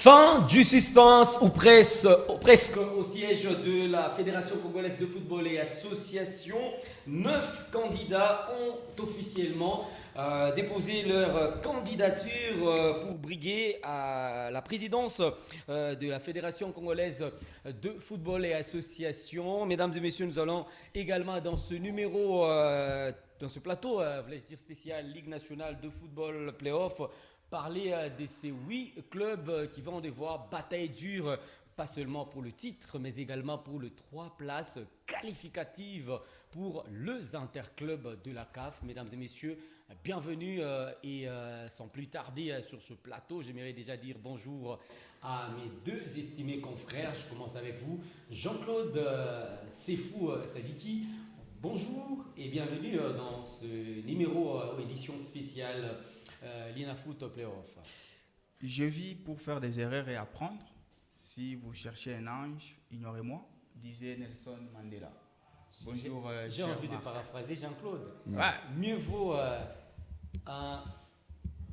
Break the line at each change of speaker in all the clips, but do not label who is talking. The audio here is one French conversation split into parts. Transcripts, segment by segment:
Fin du suspense ou presque au siège de la Fédération congolaise de football et association. 9 candidats ont officiellement déposé leur candidature pour briguer à la présidence de la Fédération congolaise de football et association. Mesdames et messieurs, nous allons également dans ce numéro, dans ce plateau, voulais-je dire spécial, Ligue nationale de football playoff, parler de ces 8 clubs qui vont devoir bataille dure, pas seulement pour le titre, mais également pour les 3 places qualificatives pour les interclubs de la CAF. Mesdames et messieurs, bienvenue et sans plus tarder sur ce plateau, j'aimerais déjà dire bonjour à mes 2 estimés confrères. Je commence avec vous, Jean-Claude Sefou Sadiki. Bonjour et bienvenue dans ce numéro édition spéciale l'INAFoot Playoff.
Je vis pour faire des erreurs et apprendre. Si vous cherchez un ange, ignorez-moi, disait Nelson Mandela. Bonjour.
J'ai envie de paraphraser Jean-Claude.
Ouais.
Mieux vaut un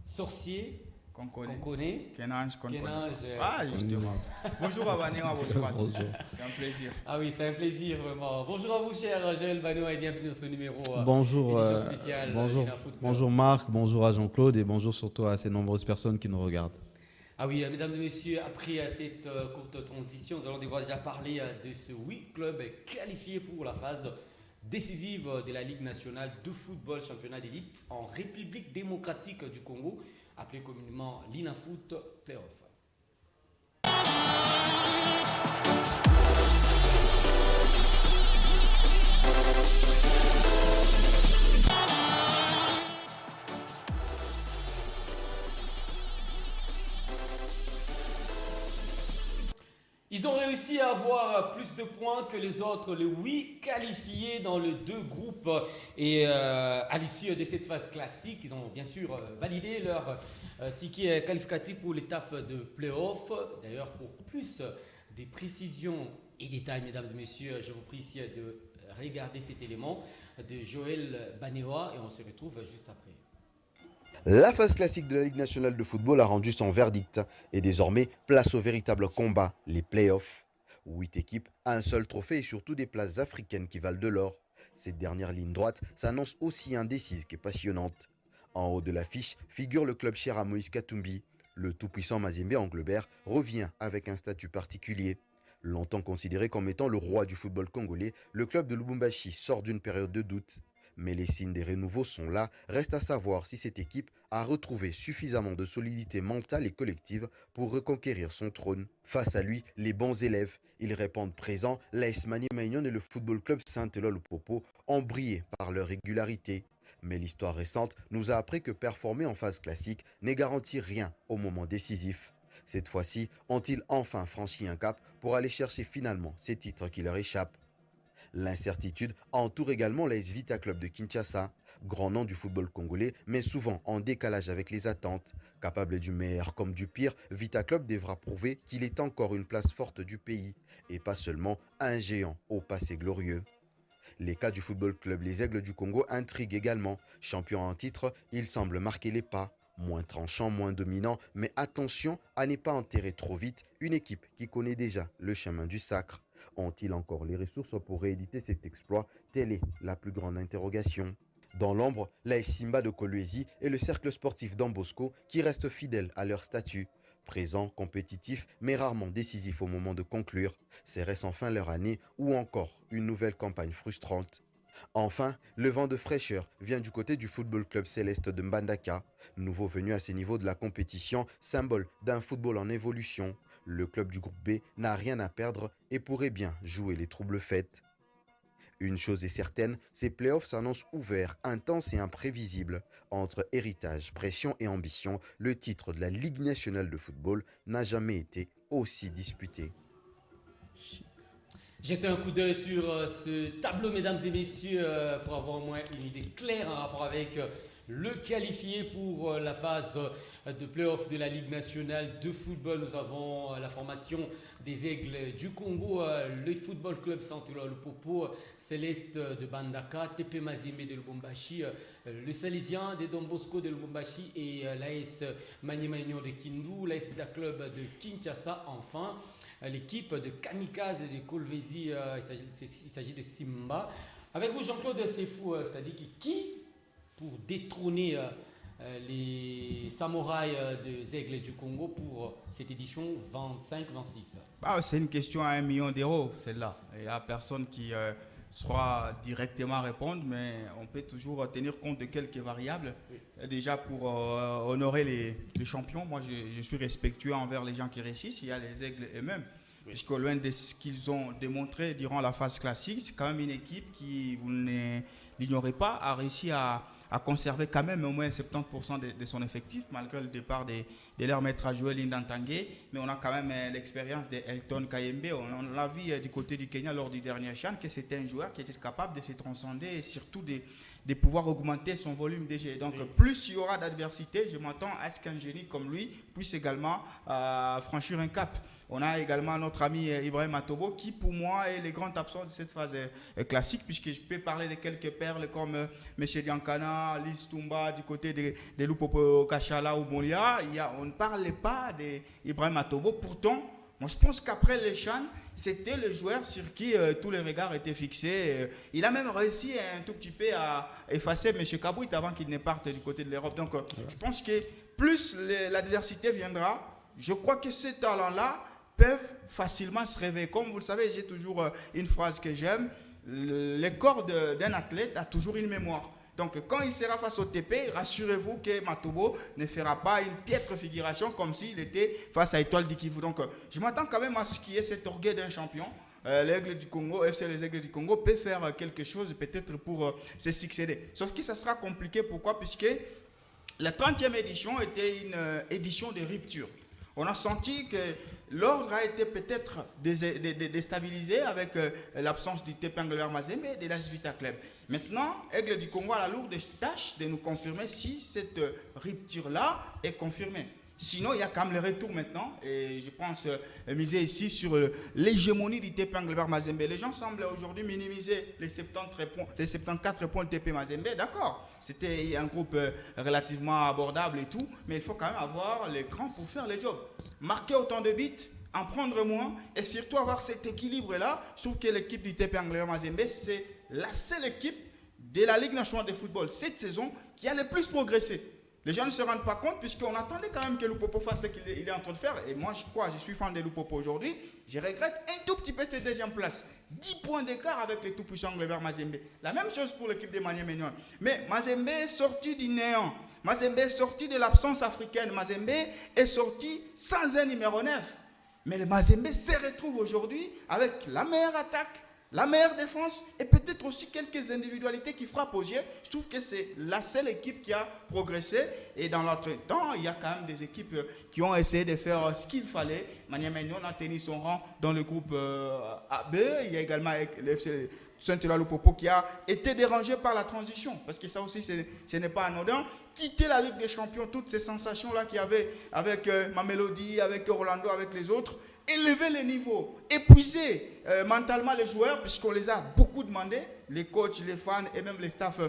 sorcier qu'on connaît
qu'un ange qu'on connaît.
Ah,
justement. Bonjour à Banéwa, bonjour à tous. C'est un plaisir.
Ah oui, c'est un plaisir vraiment. Bonjour à vous, cher Joël Banoua, et bienvenue dans ce numéro spécial.
Bonjour Marc, bonjour à Jean-Claude et bonjour surtout à ces nombreuses personnes qui nous regardent.
Ah oui, mesdames et messieurs, après cette courte transition, nous allons devoir déjà parler de ce 8 clubs qualifiés pour la phase décisive de la Ligue nationale de football championnat d'élite en République démocratique du Congo, appelé communément l'INAFoot Playoff. Ils ont réussi à avoir plus de points que les autres, les 8 qualifiés dans les 2 groupes. Et à l'issue de cette phase classique, ils ont bien sûr validé leur ticket qualificatif pour l'étape de play-off. D'ailleurs, pour plus de précisions et détails, mesdames et messieurs, je vous prie ici de regarder cet élément de Joël Banéwa et on se retrouve juste après.
La phase classique de la Ligue nationale de football a rendu son verdict et désormais place au véritable combat, les playoffs. 8 équipes, un seul trophée et surtout des places africaines qui valent de l'or. Cette dernière ligne droite s'annonce aussi indécise que passionnante. En haut de l'affiche figure le club cher à Moïse Katumbi. Le tout-puissant Mazembe Anglebert revient avec un statut particulier. Longtemps considéré comme étant le roi du football congolais, le club de Lubumbashi sort d'une période de doute. Mais les signes des renouveaux sont là, reste à savoir si cette équipe a retrouvé suffisamment de solidité mentale et collective pour reconquérir son trône. Face à lui, les bons élèves, ils répondent présents, l'AS Maniema Union et le Football Club Saint-Eloi Lupopo ont brillé par leur régularité. Mais l'histoire récente nous a appris que performer en phase classique n'est garanti rien au moment décisif. Cette fois-ci, ont-ils enfin franchi un cap pour aller chercher finalement ces titres qui leur échappent? L'incertitude entoure également l'AS Vita Club de Kinshasa, grand nom du football congolais, mais souvent en décalage avec les attentes. Capable du meilleur comme du pire, Vita Club devra prouver qu'il est encore une place forte du pays, et pas seulement un géant au passé glorieux. Les cas du football club Les Aigles du Congo intriguent également. Champion en titre, il semble marquer les pas. Moins tranchant, moins dominant, mais attention à ne pas enterrer trop vite une équipe qui connaît déjà le chemin du sacre. Ont-ils encore les ressources pour rééditer cet exploit? Telle est la plus grande interrogation. Dans l'ombre, l'AS Simba de Kolwezi et le cercle sportif d'Ambosco qui restent fidèles à leur statut. Présents, compétitifs, mais rarement décisifs au moment de conclure. Serait-ce enfin leur année ou encore une nouvelle campagne frustrante? Enfin, le vent de fraîcheur vient du côté du Football Club Céleste de Mbandaka. Nouveau venu à ces niveaux de la compétition, symbole d'un football en évolution. Le club du groupe B n'a rien à perdre et pourrait bien jouer les troubles fêtes. Une chose est certaine, ces playoffs s'annoncent ouverts, intenses et imprévisibles. Entre héritage, pression et ambition, le titre de la Ligue nationale de football n'a jamais été aussi disputé.
Jetez un coup d'œil sur ce tableau, mesdames et messieurs, pour avoir au moins une idée claire en rapport avec le qualifié pour la phase de play-off de la Ligue nationale de football. Nous avons la formation des Aigles du Congo, le Football Club Central Lupopo, Céleste de Bandaka, TP Mazembe de Lubumbashi, le Salésien de Don Bosco de Lubumbashi et l'AS Manimanyo de Kindu, l'AS Vita Club de Kinshasa. Enfin, l'équipe de Kamikaze de Kolwezi, il s'agit de Simba. Avec vous, Jean-Claude Sefou Sadiki, qui, pour détrôner les samouraïs des Aigles du Congo pour cette édition 25-26?
C'est une question à 1 million d'euros, celle-là. Il n'y a personne qui saura directement répondre, mais on peut toujours tenir compte de quelques variables. Oui. Déjà, pour honorer les champions, moi, je suis respectueux envers les gens qui réussissent. Il y a les Aigles eux-mêmes. Oui. Puisque loin de ce qu'ils ont démontré durant la phase classique, c'est quand même une équipe qui, vous ne l'ignorez pas, a réussi à conserver quand même au moins 70% de son effectif, malgré le départ de leur maître à jouer, Lindan Tanguay. Mais on a quand même l'expérience d'Elton Kayembe. On l'a vu du côté du Kenya lors du dernier CHAN, que c'était un joueur qui était capable de se transcender et surtout de pouvoir augmenter son volume de jeu. Donc, plus il y aura d'adversité, je m'attends à ce qu'un génie comme lui puisse également franchir un cap. On a également notre ami Ibrahim Atobo qui, pour moi, est le grand absent de cette phase classique, puisque je peux parler de quelques perles comme M. Diankana, Liz Tumba du côté de Lupopo Kachala ou Molia. On ne parlait pas d'Ibrahim Atobo. Pourtant, moi, je pense qu'après les CHAN, c'était le joueur sur qui tous les regards étaient fixés. Il a même réussi un tout petit peu à effacer M. Kabouit avant qu'il ne parte du côté de l'Europe. Donc, je pense que plus l'adversité viendra, je crois que ces talents-là peuvent facilement se réveiller. Comme vous le savez, j'ai toujours une phrase que j'aime. Le corps d'un athlète a toujours une mémoire. Donc, quand il sera face au TP, rassurez-vous que Matobo ne fera pas une piètre figuration comme s'il était face à Étoile du Kivu. Donc, je m'attends quand même à ce qu'il y ait cet orgueil d'un champion. L'Aigle du Congo, FC les Aigles du Congo peut faire quelque chose peut-être pour se succéder. Sauf que ça sera compliqué. Pourquoi? Puisque la 30e édition était une édition de rupture. On a senti que l'ordre a été peut-être déstabilisé avec l'absence du TP Englebert Mazembe et de l'AS Vita Club. Maintenant, Aigle du Congo a la lourde tâche de nous confirmer si cette rupture-là est confirmée. Sinon, il y a quand même le retour maintenant. Et je pense miser ici sur l'hégémonie du TP Englebert Mazembe. Les gens semblent aujourd'hui minimiser les 74 points de TP Mazembe. D'accord, c'était un groupe relativement abordable et tout. Mais il faut quand même avoir les crans pour faire le job. Marquer autant de buts, en prendre moins et surtout avoir cet équilibre-là. Je trouve que l'équipe du TP Englebert Mazembe, c'est la seule équipe de la Ligue nationale de football cette saison qui a le plus progressé. Les gens ne se rendent pas compte puisqu'on attendait quand même que Lupopo fasse ce qu'il est en train de faire. Et moi, je suis fan de Lupopo aujourd'hui. Je regrette un tout petit peu cette deuxième place. 10 points d'écart avec les tout-puissants Englebert Mazembe. La même chose pour l'équipe de Manimanyo. Mais Mazembe est sorti du néant. Mazembe est sorti de l'absence africaine. Mazembe est sorti sans un numéro 9. Mais le Mazembe se retrouve aujourd'hui avec la meilleure attaque, la meilleure défense et peut-être aussi quelques individualités qui frappent aux yeux. Je trouve que c'est la seule équipe qui a progressé. Et dans l'autre temps, il y a quand même des équipes qui ont essayé de faire ce qu'il fallait. Manimanyo a tenu son rang dans le groupe AB. Il y a également le FC Saint-Hilaire Lupopo qui a été dérangé par la transition. Parce que ça aussi, ce n'est pas anodin. Quitter la Ligue des Champions, toutes ces sensations-là qu'il y avait avec Mamelodi, avec Orlando, avec les autres, élever les niveaux, épuiser mentalement les joueurs, puisqu'on les a beaucoup demandé, les coachs, les fans et même les staffs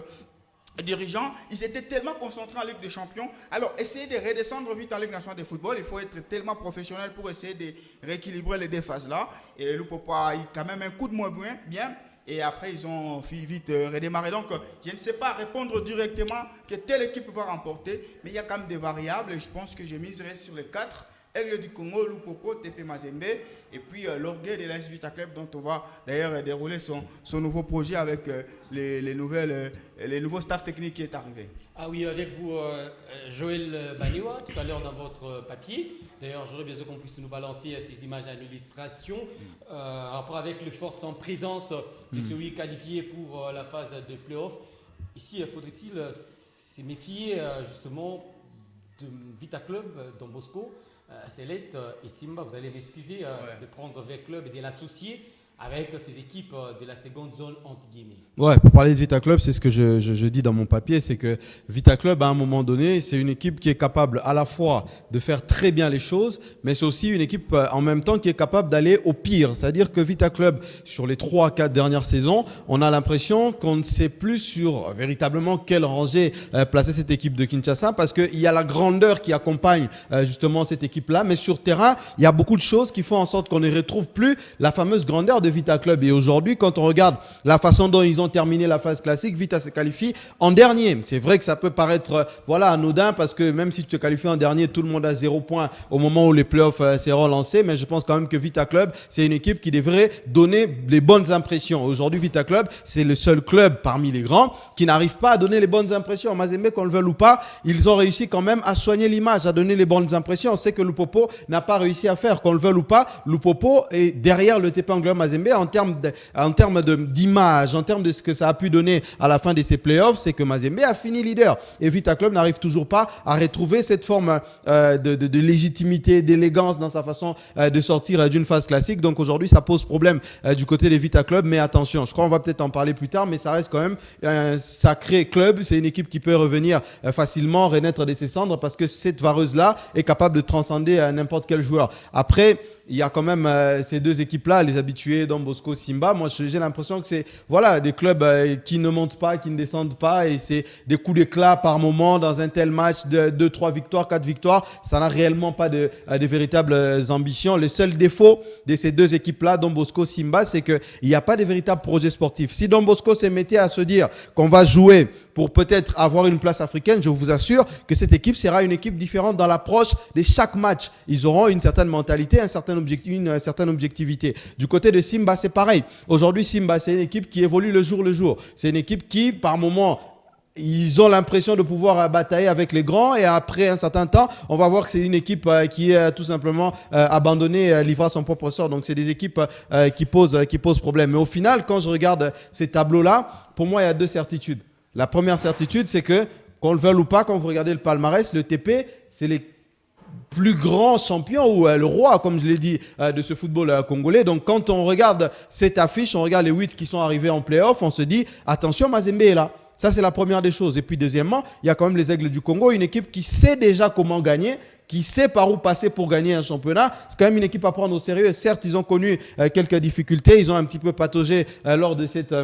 dirigeants, ils étaient tellement concentrés en Ligue des Champions. Alors, essayer de redescendre vite en Ligue nationale de football, il faut être tellement professionnel pour essayer de rééquilibrer les deux phases-là. Et Lupopo a eu quand même un coup de moins bien. Et après, ils ont vite redémarré. Donc, je ne sais pas répondre directement que telle équipe va remporter, mais il y a quand même des variables. Et je pense que je miserai sur les 4. Aigle du Congo, Lupopo, TP Mazembe, et puis l'orgueil de l'AS Vita Club, dont on va d'ailleurs dérouler son nouveau projet avec les nouveaux staffs techniques qui est arrivé.
Ah oui, avec vous, Joël Banewa, tout à l'heure dans votre papier. D'ailleurs, j'aurais besoin qu'on puisse nous balancer ces images à l'illustration. En rapport avec les forces en présence de celui qualifié pour la phase de play-off. Ici, faudrait-il se méfier justement de Vita Club, Don Bosco, Céleste et Simba. Vous allez m'excuser de prendre V Club et de l'associer avec ces équipes de la seconde zone entre guillemets.
Ouais, pour parler de Vita Club, c'est ce que je dis dans mon papier, c'est que Vita Club, à un moment donné, c'est une équipe qui est capable à la fois de faire très bien les choses, mais c'est aussi une équipe en même temps qui est capable d'aller au pire. C'est-à-dire que Vita Club, sur les 3-4 dernières saisons, on a l'impression qu'on ne sait plus sur véritablement quelle rangée placer cette équipe de Kinshasa, parce qu'il y a la grandeur qui accompagne justement cette équipe-là, mais sur terrain, il y a beaucoup de choses qui font en sorte qu'on ne retrouve plus la fameuse grandeur de Vita Club. Et aujourd'hui, quand on regarde la façon dont ils ont terminé la phase classique, Vita se qualifie en dernier. C'est vrai que ça peut paraître anodin, parce que même si tu te qualifies en dernier, tout le monde a 0 points au moment où les playoffs seront lancés, mais je pense quand même que Vita Club, c'est une équipe qui devrait donner les bonnes impressions. Aujourd'hui, Vita Club, c'est le seul club parmi les grands qui n'arrive pas à donner les bonnes impressions. Mazembe, qu'on le veuille ou pas, ils ont réussi quand même à soigner l'image, à donner les bonnes impressions. On sait que Lupopo n'a pas réussi à faire, qu'on le veuille ou pas. Lupopo est derrière le TP Anglais Mazembe en termes d'image, en termes de ce que ça a pu donner à la fin de ces playoffs, c'est que Mazembe a fini leader. Et Vita Club n'arrive toujours pas à retrouver cette forme de légitimité, d'élégance dans sa façon de sortir d'une phase classique. Donc aujourd'hui, ça pose problème du côté des Vita Club. Mais attention, je crois qu'on va peut-être en parler plus tard, mais ça reste quand même un sacré club. C'est une équipe qui peut revenir facilement, renaître de ses cendres, parce que cette vareuse-là est capable de transcender n'importe quel joueur. Après, il y a quand même ces deux équipes-là, les habitués, Don Bosco, Simba. Moi, j'ai l'impression que c'est des clubs qui ne montent pas, qui ne descendent pas, et c'est des coups d'éclat par moment dans un tel match de 2, 3 victoires, 4 victoires. Ça n'a réellement pas de véritables ambitions. Le seul défaut de ces deux équipes-là, Don Bosco, Simba, c'est qu'il n'y a pas de véritables projets sportifs. Si Don Bosco se mettait à se dire qu'on va jouer pour peut-être avoir une place africaine, je vous assure que cette équipe sera une équipe différente dans l'approche de chaque match. Ils auront une certaine mentalité, une certaine objectivité. Du côté de Simba, c'est pareil. Aujourd'hui, Simba, c'est une équipe qui évolue le jour le jour. C'est une équipe qui, par moments, ils ont l'impression de pouvoir batailler avec les grands, et après un certain temps, on va voir que c'est une équipe qui est tout simplement abandonnée, livrée à son propre sort. Donc c'est des équipes qui posent problème. Mais au final, quand je regarde ces tableaux-là, pour moi, il y a deux certitudes. La première certitude, c'est que, qu'on le veuille ou pas, quand vous regardez le palmarès, le TP, c'est les plus grands champions, ou le roi, comme je l'ai dit, de ce football congolais. Donc quand on regarde cette affiche, on regarde les 8 qui sont arrivés en play-off, on se dit, attention, Mazembe est là. Ça, c'est la première des choses. Et puis deuxièmement, il y a quand même les Aigles du Congo, une équipe qui sait déjà comment gagner, qui sait par où passer pour gagner un championnat. C'est quand même une équipe à prendre au sérieux. Certes, ils ont connu quelques difficultés, ils ont un petit peu pataugé lors de cette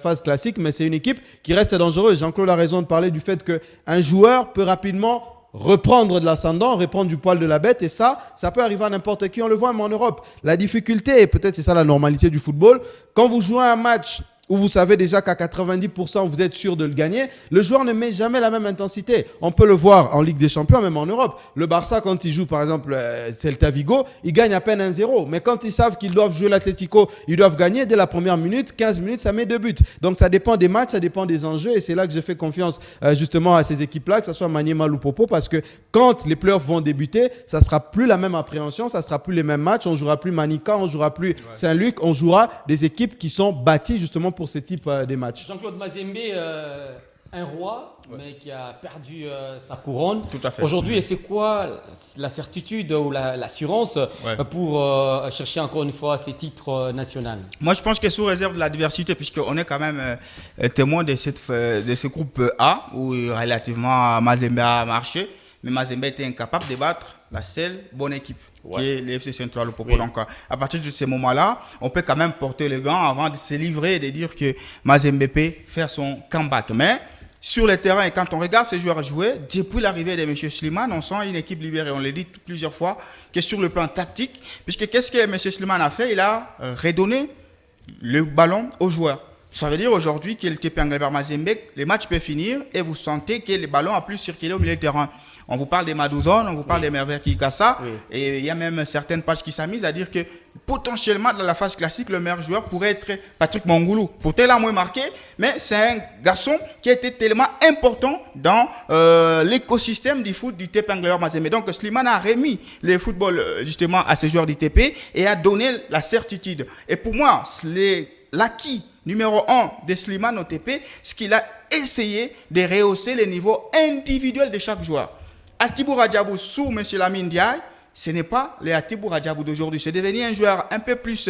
phase classique, mais c'est une équipe qui reste dangereuse. Jean-Claude a raison de parler du fait qu'un joueur peut rapidement reprendre de l'ascendant, reprendre du poil de la bête, et ça peut arriver à n'importe qui. On le voit même en Europe. La difficulté, et peut-être c'est ça la normalité du football, quand vous jouez un match où vous savez déjà qu'à 90% vous êtes sûr de le gagner, le joueur ne met jamais la même intensité. On peut le voir en Ligue des Champions, même en Europe. Le Barça, quand il joue par exemple Celta Vigo, il gagne à peine 1-0. Mais quand ils savent qu'ils doivent jouer l'Atlético, ils doivent gagner dès la première minute, 15 minutes, ça met 2 buts. Donc ça dépend des matchs, ça dépend des enjeux, et c'est là que je fais confiance justement à ces équipes-là, que ce soit Maniema ou Popo, parce que quand les playoffs vont débuter, ça sera plus la même appréhension, ça sera plus les mêmes matchs, on jouera plus Manika, on jouera plus Saint-Luc, on jouera des équipes qui sont bâties justement pour ce type des matchs.
Jean-Claude Mazembe, un roi, mais qui a perdu sa couronne.
Tout à fait.
Aujourd'hui, et c'est quoi la certitude ou l'assurance pour chercher encore une fois ces titres nationaux?
Moi, je pense que sous réserve de la diversité, puisqu'on est quand même témoin de ce groupe A, où relativement Mazembe a marché, mais Mazembe était incapable de battre la seule bonne équipe, qui est le FC Central Lupopo. Donc, à partir de ce moment-là, on peut quand même porter le gant avant de se livrer et de dire que Mazembe peut faire son comeback. Mais sur le terrain, et quand on regarde ces joueurs jouer, depuis l'arrivée de M. Slimane, on sent une équipe libérée. On l'a dit plusieurs fois, que sur le plan tactique, puisque qu'est-ce que M. Slimane a fait? Il a redonné le ballon aux joueurs. Ça veut dire aujourd'hui que le TP Anglais Mazembe, les matchs peuvent finir et vous sentez que le ballon a plus circulé au milieu du terrain. On vous parle des Madouzone, on vous parle des Merveilles Kikassa, et il y a même certaines pages qui s'amusent à dire que potentiellement dans la phase classique, le meilleur joueur pourrait être Patrick Mangoulou. Pourtant, il a moins marqué, mais c'est un garçon qui a été tellement important dans l'écosystème du foot du TP Anglais Mazembe. Donc Slimane a remis le football justement à ces joueurs du TP et a donné la certitude. Et pour moi, l'acquis numéro 1 de Slimane au TP, c'est qu'il a essayé de rehausser les niveaux individuels de chaque joueur. Atibou Radiabou sous M. Lamine Diaye, ce n'est pas les Atibou Radjabou d'aujourd'hui. C'est devenu un joueur un peu plus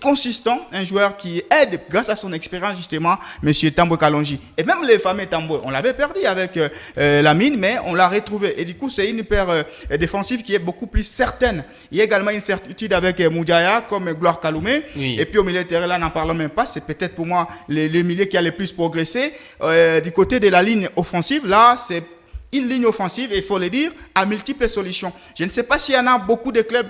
consistant, un joueur qui aide, grâce à son expérience justement, M. Tambo Kalonji. Et même les fameux Tambo, on l'avait perdu avec Lamine, mais on l'a retrouvé. Et du coup, c'est une paire défensive qui est beaucoup plus certaine. Il y a également une certitude avec Moudjaya, comme Gloire Kaloumé. Oui. Et puis au milieu de terrain, là, n'en parlons même pas. C'est peut-être pour moi le milieu qui a le plus progressé. Du côté de la ligne offensive, là, c'est une ligne offensive, et il faut le dire, à multiples solutions. Je ne sais pas s'il y en a beaucoup de clubs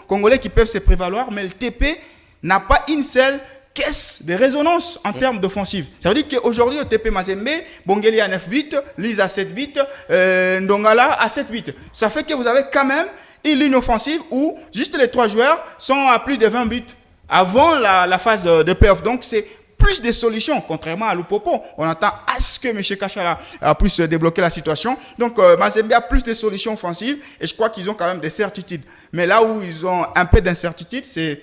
congolais qui peuvent se prévaloir, mais le TP n'a pas une seule caisse de résonance en termes d'offensive. Ça veut dire qu'aujourd'hui, au TP Mazembe, Bongeli à 9 bits, Lise à 7 bits, Ndongala à 7 bits. Ça fait que vous avez quand même une ligne offensive où juste les 3 joueurs sont à plus de 20 buts avant la phase de playoff. Donc, c'est plus de solutions, contrairement à Lupopo. On attend à ce que M. Kachala puisse débloquer la situation. Donc, Mazembe a plus de solutions offensives et je crois qu'ils ont quand même des certitudes. Mais là où ils ont un peu d'incertitude, c'est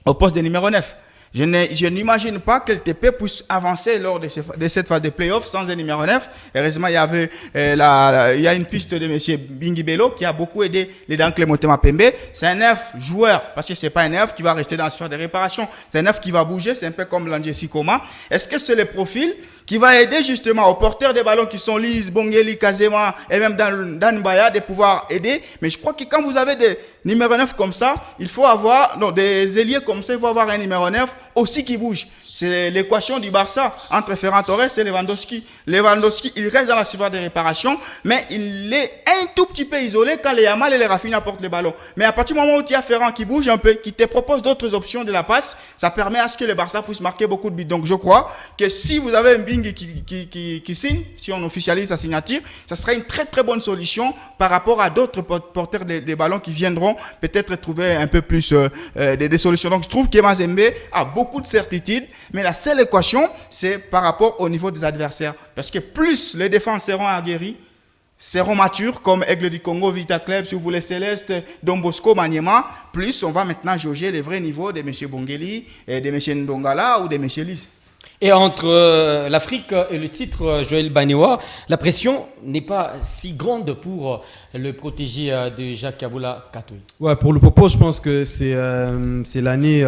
au poste de numéro 9. Je n'imagine pas que le TP puisse avancer lors de cette phase de playoff sans un numéro 9. Heureusement, il y a une piste de M. Bingi Bello qui a beaucoup aidé les Dankle Motema Pembe. C'est un 9 joueur, parce que ce n'est pas un 9 qui va rester dans la sphère de réparation. C'est un 9 qui va bouger, c'est un peu comme Landje Sikoma. Est-ce que c'est le profil qui va aider justement aux porteurs des ballons qui sont Lise, Bongeli, Kazema et même Dan Baya de pouvoir aider? Mais je crois que quand vous avez des numéros 9 comme ça, il faut avoir, des ailiers comme ça, il faut avoir un numéro 9 aussi qui bouge. C'est l'équation du Barça entre Ferran Torres et Lewandowski. Lewandowski, il reste dans la sphère de réparation, mais il est un tout petit peu isolé quand les Yamal et les Rafinha portent le ballon. Mais à partir du moment où tu as Ferran qui bouge un peu, qui te propose d'autres options de la passe, ça permet à ce que le Barça puisse marquer beaucoup de buts. Donc je crois que si vous avez un Bing qui signe, si on officialise sa signature, ça sera une très très bonne solution par rapport à d'autres porteurs des ballons qui viendront peut-être trouver un peu plus des solutions. Donc je trouve que Mazembe a beaucoup de certitudes, mais la seule équation, c'est par rapport au niveau des adversaires. Parce que plus les défenses seront aguerries, seront matures, comme Aigle du Congo, Vita Club, si vous voulez, Céleste, Don Bosco, Maniema, plus on va maintenant jauger les vrais niveaux de M. Bongeli, de M. Ndongala ou de M. Lys.
Et entre l'Afrique et le titre, Joël Banewa, la pression n'est pas si grande pour le protégé de Jacques Kaboula Katoui.
Ouais, pour le Popo, je pense que c'est l'année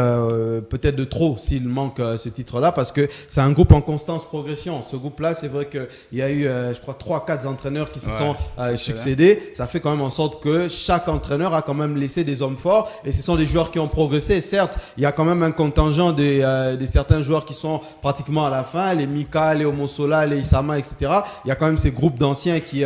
peut-être de trop s'il manque ce titre-là, parce que c'est un groupe en constante progression. Ce groupe-là, c'est vrai qu'il y a eu, je crois, 3-4 entraîneurs qui se sont succédés. Ça fait quand même en sorte que chaque entraîneur a quand même laissé des hommes forts, et ce sont des joueurs qui ont progressé. Certes, il y a quand même un contingent des certains joueurs qui sont pratiquement à la fin, les Mika, les Omosola, les Isama, etc. Il y a quand même ces groupes d'anciens qui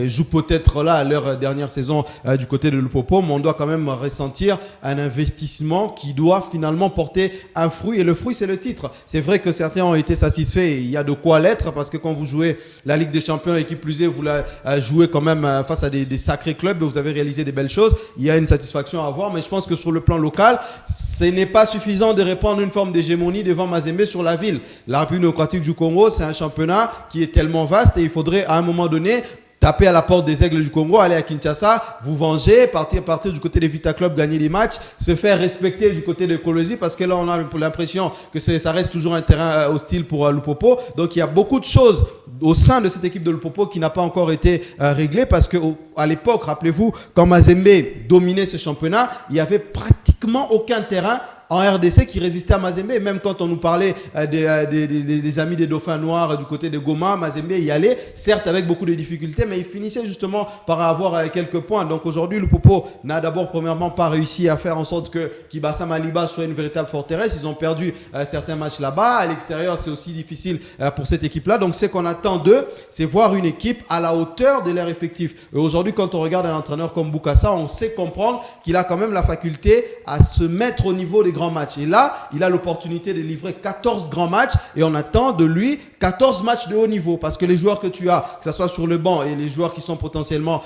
jouent peut-être là à leur dernière saison du côté de Lupopo, mais on doit quand même ressentir un investissement qui doit finalement porter un fruit, et le fruit, c'est le titre. C'est vrai que certains ont été satisfaits, et il y a de quoi l'être, parce que quand vous jouez la Ligue des Champions et qui plus est, vous la jouez quand même face à des sacrés clubs, et vous avez réalisé des belles choses, il y a une satisfaction à avoir. Mais je pense que sur le plan local, ce n'est pas suffisant de répandre une forme d'hégémonie devant Mazembe sur la ville. La République démocratique du Congo, c'est un championnat qui est tellement vaste, et il faudrait à un moment donné taper à la porte des Aigles du Congo, aller à Kinshasa, vous venger, partir du côté des Vita Club, gagner des matchs, se faire respecter du côté de Kolosi, parce que là on a l'impression que ça reste toujours un terrain hostile pour Lupopo. Donc il y a beaucoup de choses au sein de cette équipe de Lupopo qui n'a pas encore été réglée, parce que à l'époque, rappelez-vous, quand Mazembe dominait ce championnat, il n'y avait pratiquement aucun terrain en RDC qui résistait à Mazembe. Et même quand on nous parlait des amis des Dauphins Noirs du côté de Goma, Mazembe y allait, certes avec beaucoup de difficultés, mais il finissait justement par avoir quelques points. Donc aujourd'hui, le Popo n'a d'abord premièrement pas réussi à faire en sorte que Kibasa Maliba soit une véritable forteresse. Ils ont perdu certains matchs là-bas. À l'extérieur, c'est aussi difficile pour cette équipe-là. Donc ce qu'on attend d'eux, c'est voir une équipe à la hauteur de leur effectif. Et aujourd'hui, quand on regarde un entraîneur comme Bukasa, on sait comprendre qu'il a quand même la faculté à se mettre au niveau des grands matchs. Et là, il a l'opportunité de livrer 14 grands matchs, et on attend de lui 14 matchs de haut niveau, parce que les joueurs que tu as, que ce soit sur le banc et les joueurs qui sont potentiellement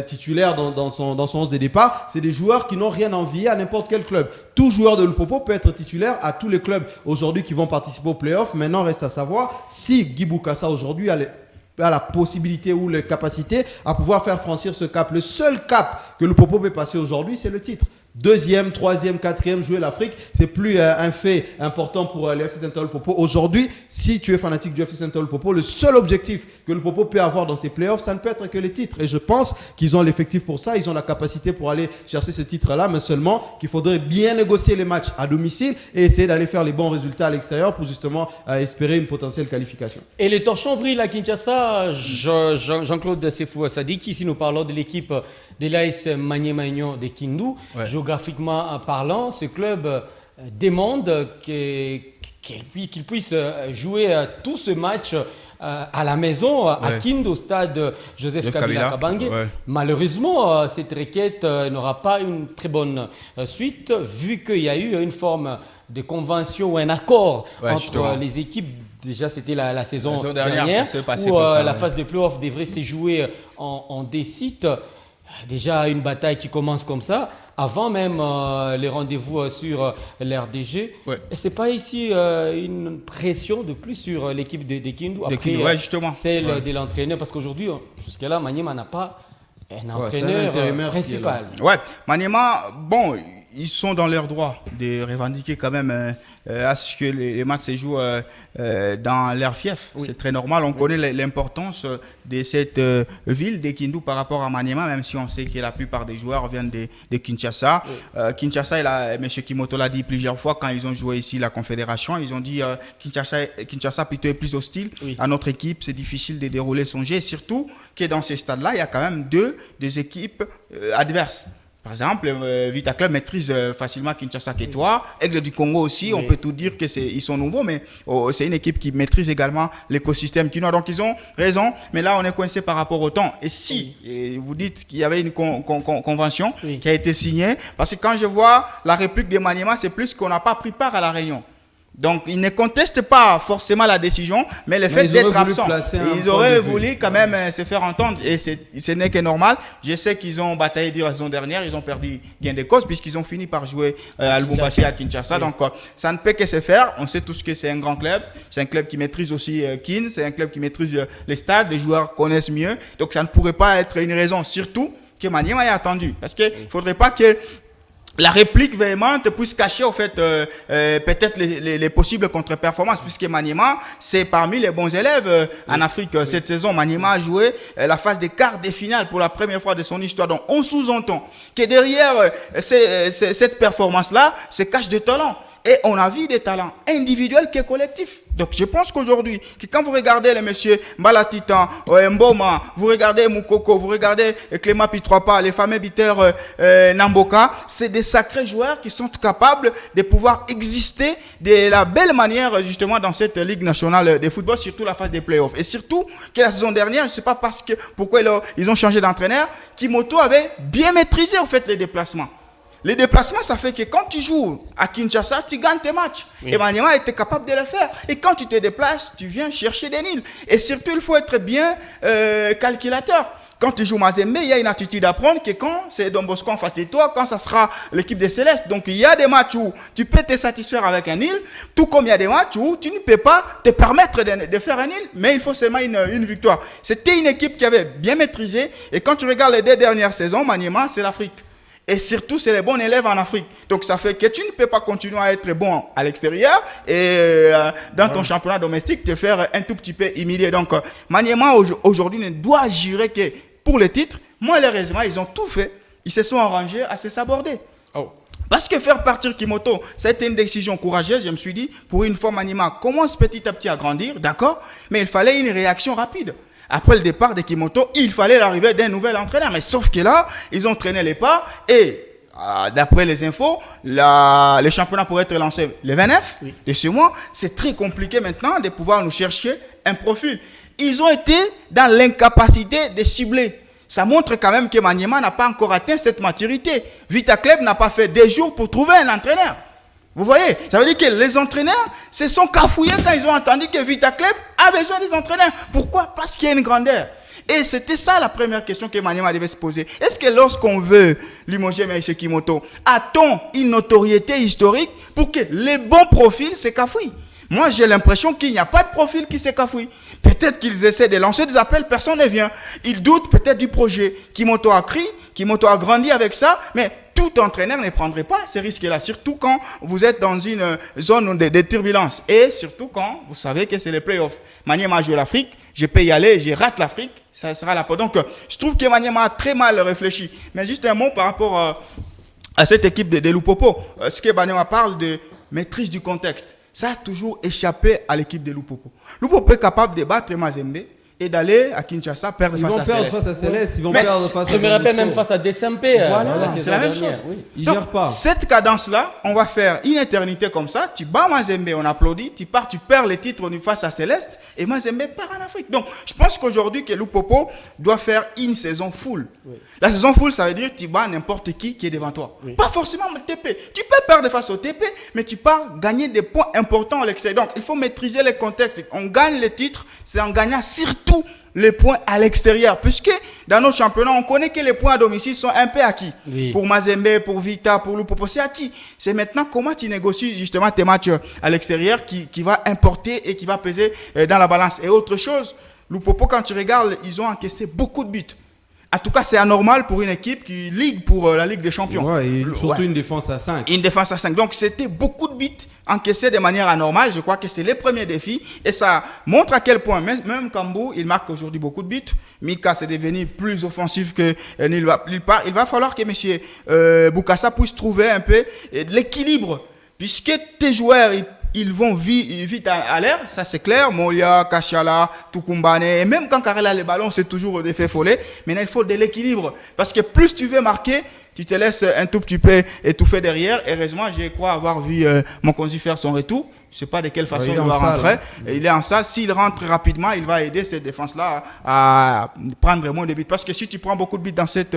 titulaires dans son 11 de départ, c'est des joueurs qui n'ont rien à envier à n'importe quel club. Tout joueur de Lupopo peut être titulaire à tous les clubs aujourd'hui qui vont participer aux playoffs. Maintenant, reste à savoir si Guy Bukasa aujourd'hui a la possibilité ou les capacités à pouvoir faire franchir ce cap. Le seul cap que Lupopo peut passer aujourd'hui, c'est le titre. Deuxième, troisième, quatrième, jouer l'Afrique, c'est plus un fait important pour le FC Saint-Paul-Popo. Aujourd'hui, si tu es fanatique du FC Saint-Paul-Popo, le seul objectif que le Popo peut avoir dans ses playoffs, ça ne peut être que les titres. Et je pense qu'ils ont l'effectif pour ça, ils ont la capacité pour aller chercher ce titre-là, mais seulement qu'il faudrait bien négocier les matchs à domicile et essayer d'aller faire les bons résultats à l'extérieur pour justement espérer une potentielle qualification.
Et les torchons brillent à Kinshasa. Jean-Claude Sefou Sadiki, ici nous parlons de l'équipe de l'AS Magné-Magnon de Kindu. Ouais. Géographiquement parlant, ce club demande qu'il puisse jouer tout ce match à la maison, à Kindu, au stade Joseph Kabila Kabange. Ouais. Malheureusement, cette requête n'aura pas une très bonne suite, vu qu'il y a eu une forme de convention ou un accord entre les équipes. Déjà, c'était la saison dernière où la phase de play-off devrait se jouer en D-site. Déjà, une bataille qui commence comme ça, avant même les rendez-vous sur l'RDG. Ouais. Et ce n'est pas ici une pression de plus sur l'équipe de Kindu, après celle de l'entraîneur, parce qu'aujourd'hui, jusqu'à là, Maniema n'a pas un entraîneur principal.
Ouais, Maniema, bon, ils sont dans leur droit de revendiquer quand même à ce que les matchs se jouent dans leur fief. Oui. C'est très normal. On connaît l'importance de cette ville de Kindu par rapport à Maniema, même si on sait que la plupart des joueurs viennent de Kinshasa. Oui. Kinshasa, M. Kimoto l'a dit plusieurs fois quand ils ont joué ici la Confédération. Ils ont dit Kinshasa plutôt est plus hostile à notre équipe. C'est difficile de dérouler son jeu. Et surtout que dans ces stades-là, il y a quand même des équipes adverses. Par exemple, Vita Club maîtrise facilement Kinshasa Kétois. Aigle du Congo aussi, on peut tout dire qu'ils sont nouveaux, mais c'est une équipe qui maîtrise également l'écosystème quinois. Donc ils ont raison, mais là on est coincé par rapport au temps. Et si vous dites qu'il y avait une convention qui a été signée, parce que quand je vois la réplique de Maniema, c'est plus qu'on n'a pas pris part à la réunion. Donc, ils ne contestent pas forcément la décision, mais le fait d'être absent, ils auraient voulu quand même se faire entendre, et ce n'est que normal. Je sais qu'ils ont bataillé la saison dernière, ils ont perdu gain de cause, puisqu'ils ont fini par jouer à Lubumbashi, à Kinshasa. Donc, ça ne peut que se faire. On sait tous que c'est un grand club. C'est un club qui maîtrise aussi Kin, c'est un club qui maîtrise les stades, les joueurs connaissent mieux. Donc, ça ne pourrait pas être une raison, surtout que Maniema ait attendu. Parce qu'il ne faudrait pas que la réplique véhémente puisse cacher au fait peut-être les possibles contre-performances, puisque Maniema, c'est parmi les bons élèves en Afrique. Cette saison, Maniema a joué la phase des quarts de finale pour la première fois de son histoire. Donc on sous-entend que derrière cette performance-là se cache des talents. Et on a vu des talents individuels que collectifs. Donc je pense qu'aujourd'hui, quand vous regardez les messieurs Mbalatitan, Mboma, vous regardez Moukoko, vous regardez Clément Pitropa, les fameux beaters Namboka, c'est des sacrés joueurs qui sont capables de pouvoir exister de la belle manière justement dans cette Ligue nationale de football, surtout la phase des playoffs. Et surtout que la saison dernière, je ne sais pas pourquoi ils ont changé d'entraîneur, Kimoto avait bien maîtrisé en fait les déplacements. Les déplacements, ça fait que quand tu joues à Kinshasa, tu gagnes tes matchs. Et Maniema était capable de le faire. Et quand tu te déplaces, tu viens chercher des nuls. Et surtout, il faut être bien calculateur. Quand tu joues Mazembe, il y a une attitude à prendre que quand c'est Don Bosco en face de toi, quand ça sera l'équipe des Célestes. Donc, il y a des matchs où tu peux te satisfaire avec un nul, tout comme il y a des matchs où tu ne peux pas te permettre de faire un nul, mais il faut seulement une victoire. C'était une équipe qui avait bien maîtrisé. Et quand tu regardes les 2 dernières saisons, Maniema, c'est l'Afrique. Et surtout, c'est les bons élèves en Afrique. Donc, ça fait que tu ne peux pas continuer à être bon à l'extérieur et dans ton championnat domestique, te faire un tout petit peu humilier. Donc, Maniema, aujourd'hui, ne doit jurer que pour le titre, malheureusement, ils ont tout fait. Ils se sont arrangés à se saborder. Parce que faire partir Kimoto, c'était une décision courageuse. Je me suis dit, pour une fois, Maniema commence petit à petit à grandir, d'accord, mais il fallait une réaction rapide. Après le départ de Kimoto, il fallait l'arrivée d'un nouvel entraîneur. Mais sauf que là, ils ont traîné les pas. Et d'après les infos, le championnat pourrait être lancé le 29 de ce mois. C'est très compliqué maintenant de pouvoir nous chercher un profil. Ils ont été dans l'incapacité de cibler. Ça montre quand même que Maniema n'a pas encore atteint cette maturité. Vita Club n'a pas fait 2 jours pour trouver un entraîneur. Vous voyez, ça veut dire que les entraîneurs se sont cafouillés quand ils ont entendu que Vita Club a besoin des entraîneurs. Pourquoi? Parce qu'il y a une grandeur. Et c'était ça la première question que Maniema devait se poser. Est-ce que lorsqu'on veut limoger M. Kimoto, a-t-on une notoriété historique pour que les bons profils se cafouillent? Moi, j'ai l'impression qu'il n'y a pas de profil qui se cafouille. Peut-être qu'ils essaient de lancer des appels, personne ne vient. Ils doutent peut-être du projet. Kimoto a crié, Kimoto a grandi avec ça, mais tout entraîneur ne prendrait pas ces risques-là, surtout quand vous êtes dans une zone de turbulence et surtout quand vous savez que c'est les playoffs. Maniema a joué l'Afrique, je peux y aller, je rate l'Afrique, ça sera la porte. Donc, je trouve que Maniema a très mal réfléchi. Mais juste un mot par rapport à cette équipe de Lupopo. Ce que Maniema parle de maîtrise du contexte, ça a toujours échappé à l'équipe de Lupopo. Lupopo est capable de battre Mazembe et d'aller à Kinshasa perdre face à Céleste.
Ils vont perdre face à Céleste, ils vont
Mais
perdre face à
Je me rappelle
Monusco.
même face à DSMP.
Voilà,
saison
c'est la même
dernière,
chose.
oui.
Ils
Donc,
gèrent pas.
cette cadence-là, on va faire une éternité comme ça. Tu bats Mazembe, on applaudit. Tu pars, tu perds les titres face à Céleste et Mazembe part en Afrique. Donc, je pense qu'aujourd'hui, que Lupopo doit faire une saison full. Oui. La saison full, ça veut dire que tu bats n'importe qui est devant toi. Oui. Pas forcément le TP. Tu peux perdre face au TP, mais tu pars gagner des points importants à l'extérieur. Donc, il faut maîtriser les contextes. On gagne les titres, c'est en gagnant surtout les points à l'extérieur, puisque dans nos championnats, on connaît que les points à domicile sont un peu acquis. Oui. Pour Mazembe, pour Vita, pour Lupopo, c'est acquis. C'est maintenant comment tu négocies justement tes matchs à l'extérieur qui va importer et qui va peser dans la balance. Et autre chose, Lupopo, quand tu regardes, ils ont encaissé beaucoup de buts. En tout cas, c'est anormal pour une équipe qui ligue pour la Ligue des Champions.
Ouais, et surtout une défense à 5.
Une défense à 5. Donc, c'était beaucoup de buts encaissés de manière anormale. Je crois que c'est les premiers défis. Et ça montre à quel point, même Kambou, il marque aujourd'hui beaucoup de buts. Mika, c'est devenu plus offensif que Nilva. Il va falloir que M. Bokassa puisse trouver un peu l'équilibre. Puisque tes joueurs, ils vont vite à l'air, ça c'est clair. Moya, Kachala, Tukumbane, et même quand Karel a les ballons, c'est toujours des faits follets. Maintenant, il faut de l'équilibre. Parce que plus tu veux marquer, tu te laisses un tout petit peu étouffer derrière. Heureusement, je crois avoir vu Mokonzi faire son retour. Je ne sais pas de quelle façon il va rentrer. Il est en salle. S'il rentre rapidement, il va aider cette défense-là à prendre moins de buts. Parce que si tu prends beaucoup de buts dans cette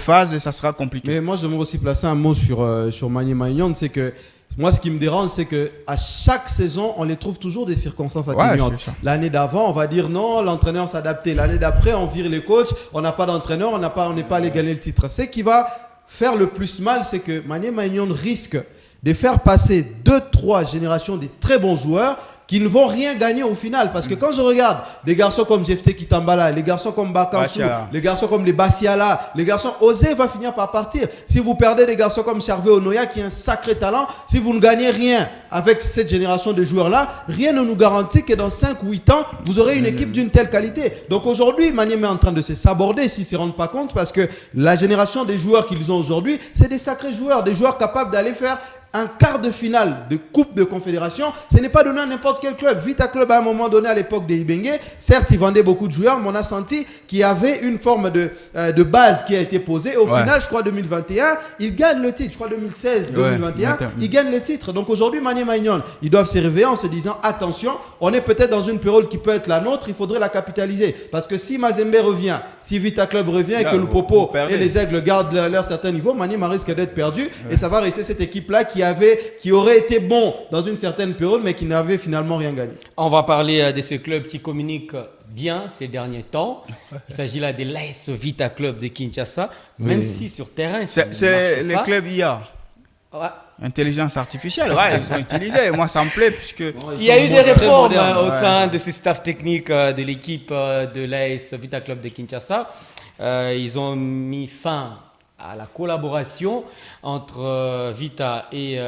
phase, ça sera compliqué.
Mais moi, j'aimerais aussi placer un mot sur Maniema Union, c'est que moi, ce qui me dérange, c'est qu'à chaque saison, on les trouve toujours des circonstances atténuantes. L'année d'avant, on va dire non, l'entraîneur s'adaptait. L'année d'après, on vire les coachs, on n'a pas d'entraîneur, on n'est pas allé gagner le titre. Ce qui va faire le plus mal, c'est que Maniema Union risque de faire passer 2-3 générations de très bons joueurs qui ne vont rien gagner au final. Parce que quand je regarde des garçons comme Jefté Kitambala, les garçons comme Bakansou, les garçons comme les Bassiala, les garçons, Osé va finir par partir. Si vous perdez des garçons comme Charvé Onoya, qui est un sacré talent, si vous ne gagnez rien avec cette génération de joueurs-là, rien ne nous garantit que dans 5 ou 8 ans, vous aurez une équipe d'une telle qualité. Donc aujourd'hui, Maniema est en train de se saborder s'ils ne se rendent pas compte, parce que la génération des joueurs qu'ils ont aujourd'hui, c'est des sacrés joueurs, des joueurs capables d'aller faire un quart de finale de Coupe de Confédération. Ce n'est pas donné à n'importe quel club. Vita Club, à un moment donné, à l'époque des Ibenge, certes, ils vendaient beaucoup de joueurs, mais on a senti qu'il y avait une forme de base qui a été posée. Au final, je crois 2021, ils gagnent le titre. Je crois 2016, 2021, ils gagnent le titre. Donc aujourd'hui, Maniema Union, ils doivent se réveiller en se disant, attention, on est peut-être dans une période qui peut être la nôtre, il faudrait la capitaliser. Parce que si Mazembe revient, si Vita Club revient et que Lupopo et les Aigles gardent leur certain niveau, Maniema risque d'être perdu. Et ça va rester cette équipe-là qui aurait été bon dans une certaine période, mais qui n'avait finalement rien gagné.
On va parler de ce club qui communique bien ces derniers temps. Il s'agit là de l'AS Vita Club de Kinshasa, même si sur terrain...
C'est le club IA. Ouais. Intelligence artificielle, ils sont utilisés. Moi, ça me plaît puisque...
Il y a eu des réformes au sein de ce staff technique de l'équipe de l'AS Vita Club de Kinshasa. Ils ont mis fin à la collaboration entre Vita et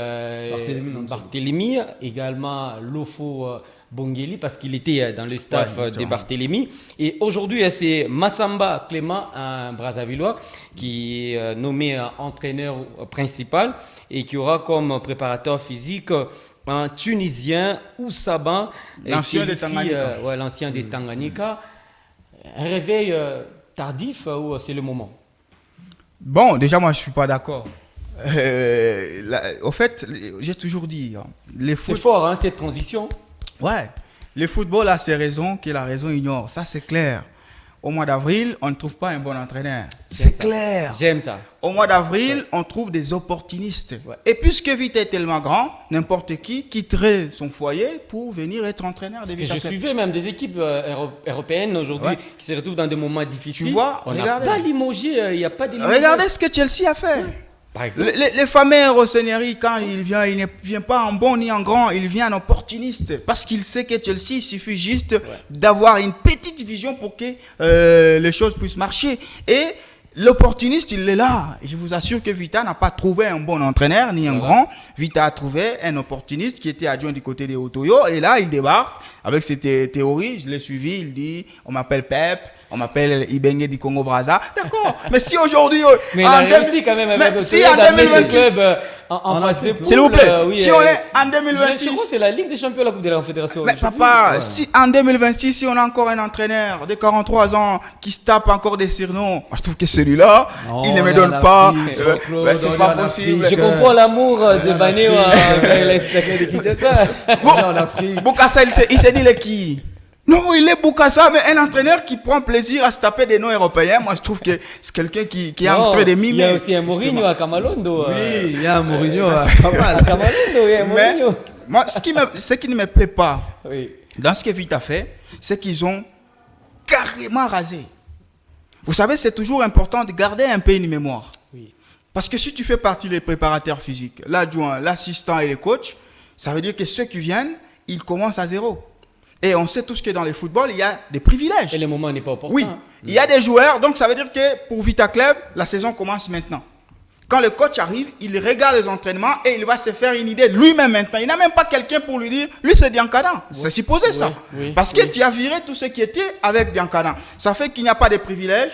Barthélémy, également Lofo Bongeli, parce qu'il était dans le staff de Barthélémy. Et aujourd'hui, c'est Massamba Clément, un Brazzavillois, qui est nommé entraîneur principal et qui aura comme préparateur physique un Tunisien, Oussaba,
l'ancien des Tanganyika.
L'ancien des Tanganyika. Un réveil tardif ou c'est le moment?
Bon, déjà, moi, je ne suis pas d'accord. Au fait, j'ai toujours dit...
C'est fort, hein, cette transition.
Ouais. Le football a ses raisons que la raison ignore. Ça, c'est clair. Au mois d'avril, on ne trouve pas un bon entraîneur. C'est clair.
J'aime ça.
Au mois d'avril, on trouve des opportunistes. Ouais. Et puisque Vita est tellement grand, n'importe qui quitterait son foyer pour venir être entraîneur de Vita.
Je suivais même des équipes européennes aujourd'hui qui se retrouvent dans des moments difficiles.
Tu vois,
on n'a pas limogé, il n'y a pas de limogé.
Regardez ce que Chelsea a fait. Ouais. Par exemple, les fameux Rossoneri, quand il ne vient pas en bon ni en grand, il vient en opportuniste. Parce qu'il sait que Chelsea, il suffit juste d'avoir une petite vision pour que les choses puissent marcher. Et l'opportuniste, il est là. Je vous assure que Vita n'a pas trouvé un bon entraîneur, ni un grand. Vita a trouvé un opportuniste qui était adjoint du côté des Otoyo. Et là, il débarque avec ses théories. Je l'ai suivi. Il dit, on m'appelle Pep. On m'appelle Ibenge du Congo-Brazza. D'accord. Mais si aujourd'hui...
Mais il a réussi quand même avec
si en 2026...
en phase de poule,
s'il vous plaît, si on est en 2026...
C'est la Ligue des Champions, la Coupe de la Confédération.
Mais papa, si en 2026, si on a encore un entraîneur de 43 ans qui se tape encore des surnoms, moi je trouve que celui-là, il ne me donne pas... c'est pas possible.
Je comprends l'amour de Banéo avec la clé de Kinshasa.
Bokassa, il s'est dit le qui? Non, il est Bokassa, mais un entraîneur qui prend plaisir à se taper des noms européens. Moi, je trouve que c'est quelqu'un qui est en train de mimer.
Il y a aussi un Mourinho à Kamalondo.
Oui, il y a un Mourinho pas mal.
À Kamalondo, il y a un Mourinho.
Moi, ce qui ne me plaît pas dans ce que Vita fait, c'est qu'ils ont carrément rasé. Vous savez, c'est toujours important de garder un peu une mémoire. Oui. Parce que si tu fais partie des préparateurs physiques, l'adjoint, l'assistant et les coachs, ça veut dire que ceux qui viennent, ils commencent à zéro. Et on sait tous que dans le football, il y a des privilèges.
Et le moment n'est pas opportun.
Oui, il y a des joueurs, donc ça veut dire que pour Vita Club, la saison commence maintenant. Quand le coach arrive, il regarde les entraînements et il va se faire une idée lui-même maintenant. Il n'a même pas quelqu'un pour lui dire, lui c'est Diankana. C'est supposé ça. Parce que tu as viré tous ceux qui étaient avec Diankana. Ça fait qu'il n'y a pas de privilèges.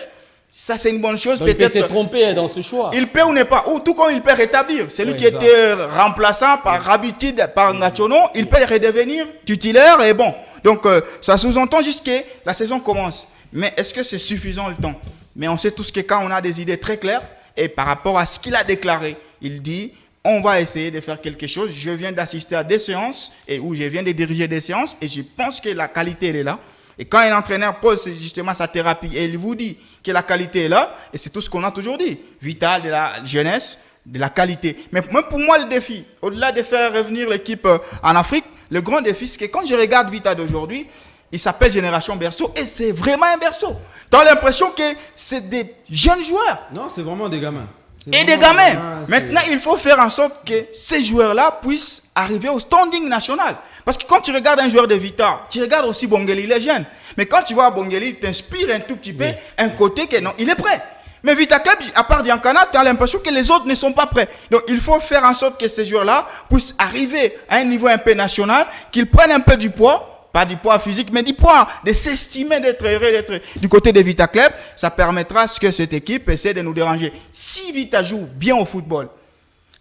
Ça, c'est une bonne chose.
Donc, peut-être il peut se tromper dans ce choix.
Il peut ou n'est pas. Ou tout comme il peut rétablir. Celui qui était remplaçant par habitude, par Nationaux, il peut redevenir titulaire et bon. Donc, ça sous-entend juste que la saison commence. Mais est-ce que c'est suffisant le temps? Mais on sait tous que quand on a des idées très claires, et par rapport à ce qu'il a déclaré, il dit, on va essayer de faire quelque chose. Je viens d'assister à des séances, et où je viens de diriger des séances, et je pense que la qualité, elle est là. Et quand un entraîneur pose justement sa thérapie, et il vous dit que la qualité est là, et c'est tout ce qu'on a toujours dit, Vita, de la jeunesse, de la qualité. Mais même pour moi, le défi, au-delà de faire revenir l'équipe en Afrique, le grand défi, c'est que quand je regarde Vita d'aujourd'hui, il s'appelle Génération Berceau, et c'est vraiment un berceau. Tu as l'impression que c'est des jeunes joueurs.
Non, c'est vraiment des gamins.
Et des gamins. Maintenant, il faut faire en sorte que ces joueurs-là puissent arriver au standing national. Parce que quand tu regardes un joueur de Vita, tu regardes aussi Bongeli, il est jeune. Mais quand tu vois Bongeli, il t'inspire un tout petit peu, un côté que non, il est prêt. Mais Vita Club, à part Diankana, tu as l'impression que les autres ne sont pas prêts. Donc il faut faire en sorte que ces joueurs-là puissent arriver à un niveau un peu national, qu'ils prennent un peu du poids. Pas du poids physique, mais du poids de s'estimer d'être heureux, d'être du côté de Vita Club. Ça permettra à ce que cette équipe essaie de nous déranger. Si Vita joue bien au football,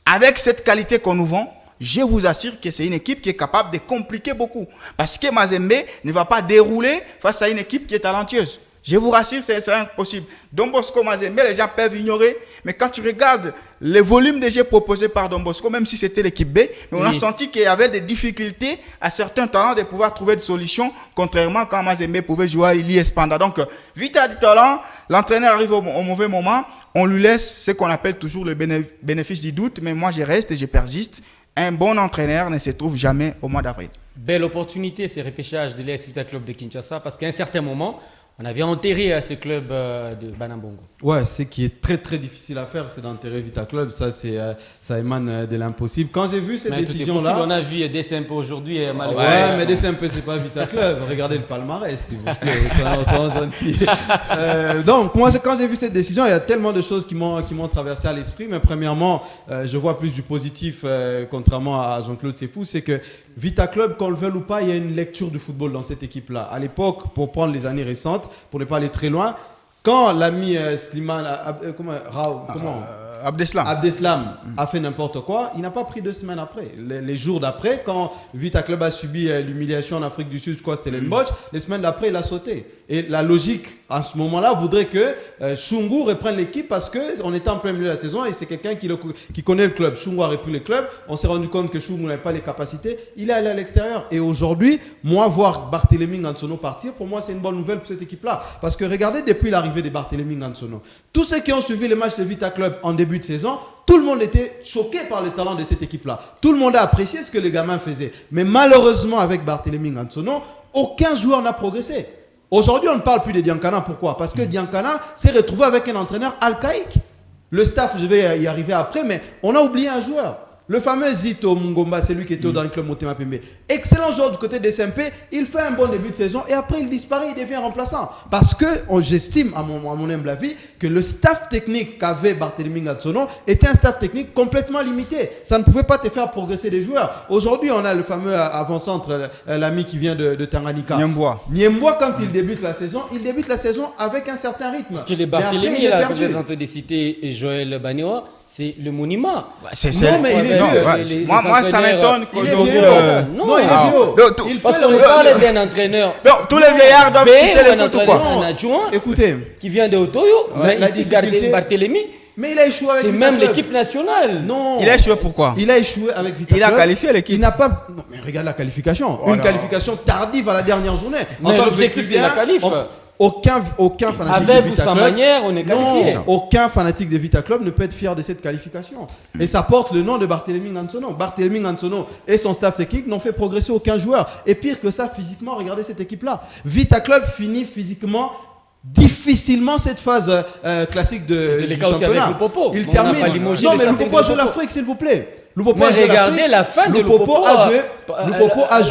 avec cette qualité qu'on nous vend, je vous assure que c'est une équipe qui est capable de compliquer beaucoup. Parce que Mazembe ne va pas dérouler face à une équipe qui est talentueuse. Je vous rassure, c'est impossible. Don Bosco, Mazembe, les gens peuvent ignorer. Mais quand tu regardes les volumes de jeux proposés par Don Bosco, même si c'était l'équipe B, mais on a senti qu'il y avait des difficultés à certains talents de pouvoir trouver des solutions, contrairement quand Mazembe pouvait jouer à Ili Espanda. Donc, Vita du talent, l'entraîneur arrive au mauvais moment, on lui laisse ce qu'on appelle toujours le bénéfice du doute, mais moi je reste et je persiste. Un bon entraîneur ne se trouve jamais au mois d'avril.
Belle opportunité, ces repêchages de l'AS Vita Club de Kinshasa, parce qu'à un certain moment, on avait enterré ce club de Banambongo.
Ouais, ce qui est très très difficile à faire, c'est d'enterrer Vita Club. Ça, ça émane de l'impossible. Quand j'ai vu cette décision-là,
on a vu DSMP aujourd'hui.
Ouais, mais DSMP c'est pas Vita Club. Regardez le palmarès, s'il vous plaît. Ils sont gentils. Donc moi, quand j'ai vu cette décision, il y a tellement de choses qui m'ont traversé à l'esprit. Mais premièrement, je vois plus du positif, contrairement à Jean-Claude Sefou, c'est que Vita Club, qu'on le veuille ou pas, il y a une lecture du football dans cette équipe-là. À l'époque, pour prendre les années récentes, pour ne pas aller très loin, quand l'ami Slimane, Abdeslam a fait n'importe quoi, il n'a pas pris 2 semaines après. Les jours d'après, quand Vita Club a subi l'humiliation en Afrique du Sud, je crois que c'était Stellenbosch, les semaines d'après, il a sauté. Et la logique, à ce moment-là, voudrait que Chungu reprenne l'équipe parce qu'on était en plein milieu de la saison et c'est quelqu'un qui connaît le club. Chungu a repris le club. On s'est rendu compte que Chungu n'avait pas les capacités. Il est allé à l'extérieur. Et aujourd'hui, moi, voir Barthélémy Ngansono partir, pour moi, c'est une bonne nouvelle pour cette équipe-là. Parce que regardez, depuis l'arrivée de Barthélémy Ngansono, tous ceux qui ont suivi les matchs de Vita Club en début de saison, tout le monde était choqué par le talent de cette équipe-là. Tout le monde a apprécié ce que les gamins faisaient. Mais malheureusement, avec Barthélémy Ngansono, aucun joueur n'a progressé. Aujourd'hui, on ne parle plus de Diankana. Pourquoi? Parce que Diankana s'est retrouvé avec un entraîneur archaïque. Le staff, je vais y arriver après, mais on a oublié un joueur. Le fameux Zito Mungomba, c'est lui qui était dans le club Motema Pembe. Excellent joueur du côté des SMP. Il fait un bon début de saison et après il disparaît, il devient remplaçant. Parce que j'estime, à mon humble avis, que le staff technique qu'avait Barthélémy Ngatsono était un staff technique complètement limité. Ça ne pouvait pas te faire progresser des joueurs. Aujourd'hui, on a le fameux avant-centre, l'ami qui vient de Tanganyika. Niembois, quand il débute la saison avec un certain rythme.
Parce que les Barthélémy, là, que vous êtes en train de citer, et Joël Bagnoa, c'est le monument.
Non, mais il est vieux.
Moi, ça m'étonne qu'aujourd'hui.
Non, il est vieux.
Parce qu'on parle d'un entraîneur.
Non, tous les vieillards doivent quitter le foot ou quoi?
Un adjoint
écoutez,
qui vient de Otoyo,
la difficulté.
Barthélémy.
Mais il a échoué avec
C'est
Vita
même
Club.
l'équipe nationale.
Non.
Il a échoué pourquoi?
Il a échoué avec Vita
Il a
Club.
qualifié l'équipe.
Il n'a pas. Non, mais regarde la qualification.
Oh
Une
non.
qualification tardive à la dernière journée.
Mais l'objectif, c'est la qualif.
Aucun fanatique
Avec
de
ou
Vita
sans
Club.
manière, on est qualifié.
Non, aucun fanatique de Vita Club ne peut être fier de cette qualification. Et ça porte le nom de Barthélémy Ngansono. Barthélémy Ngansono et son staff technique n'ont fait progresser aucun joueur. Et pire que ça, physiquement, regardez cette équipe-là. Vita Club finit physiquement difficilement cette phase classique du championnat. Il termine. Non, mais Lupopo a joué l'Afrique, s'il vous plaît.
Mais regardez la fin de Lupopo
a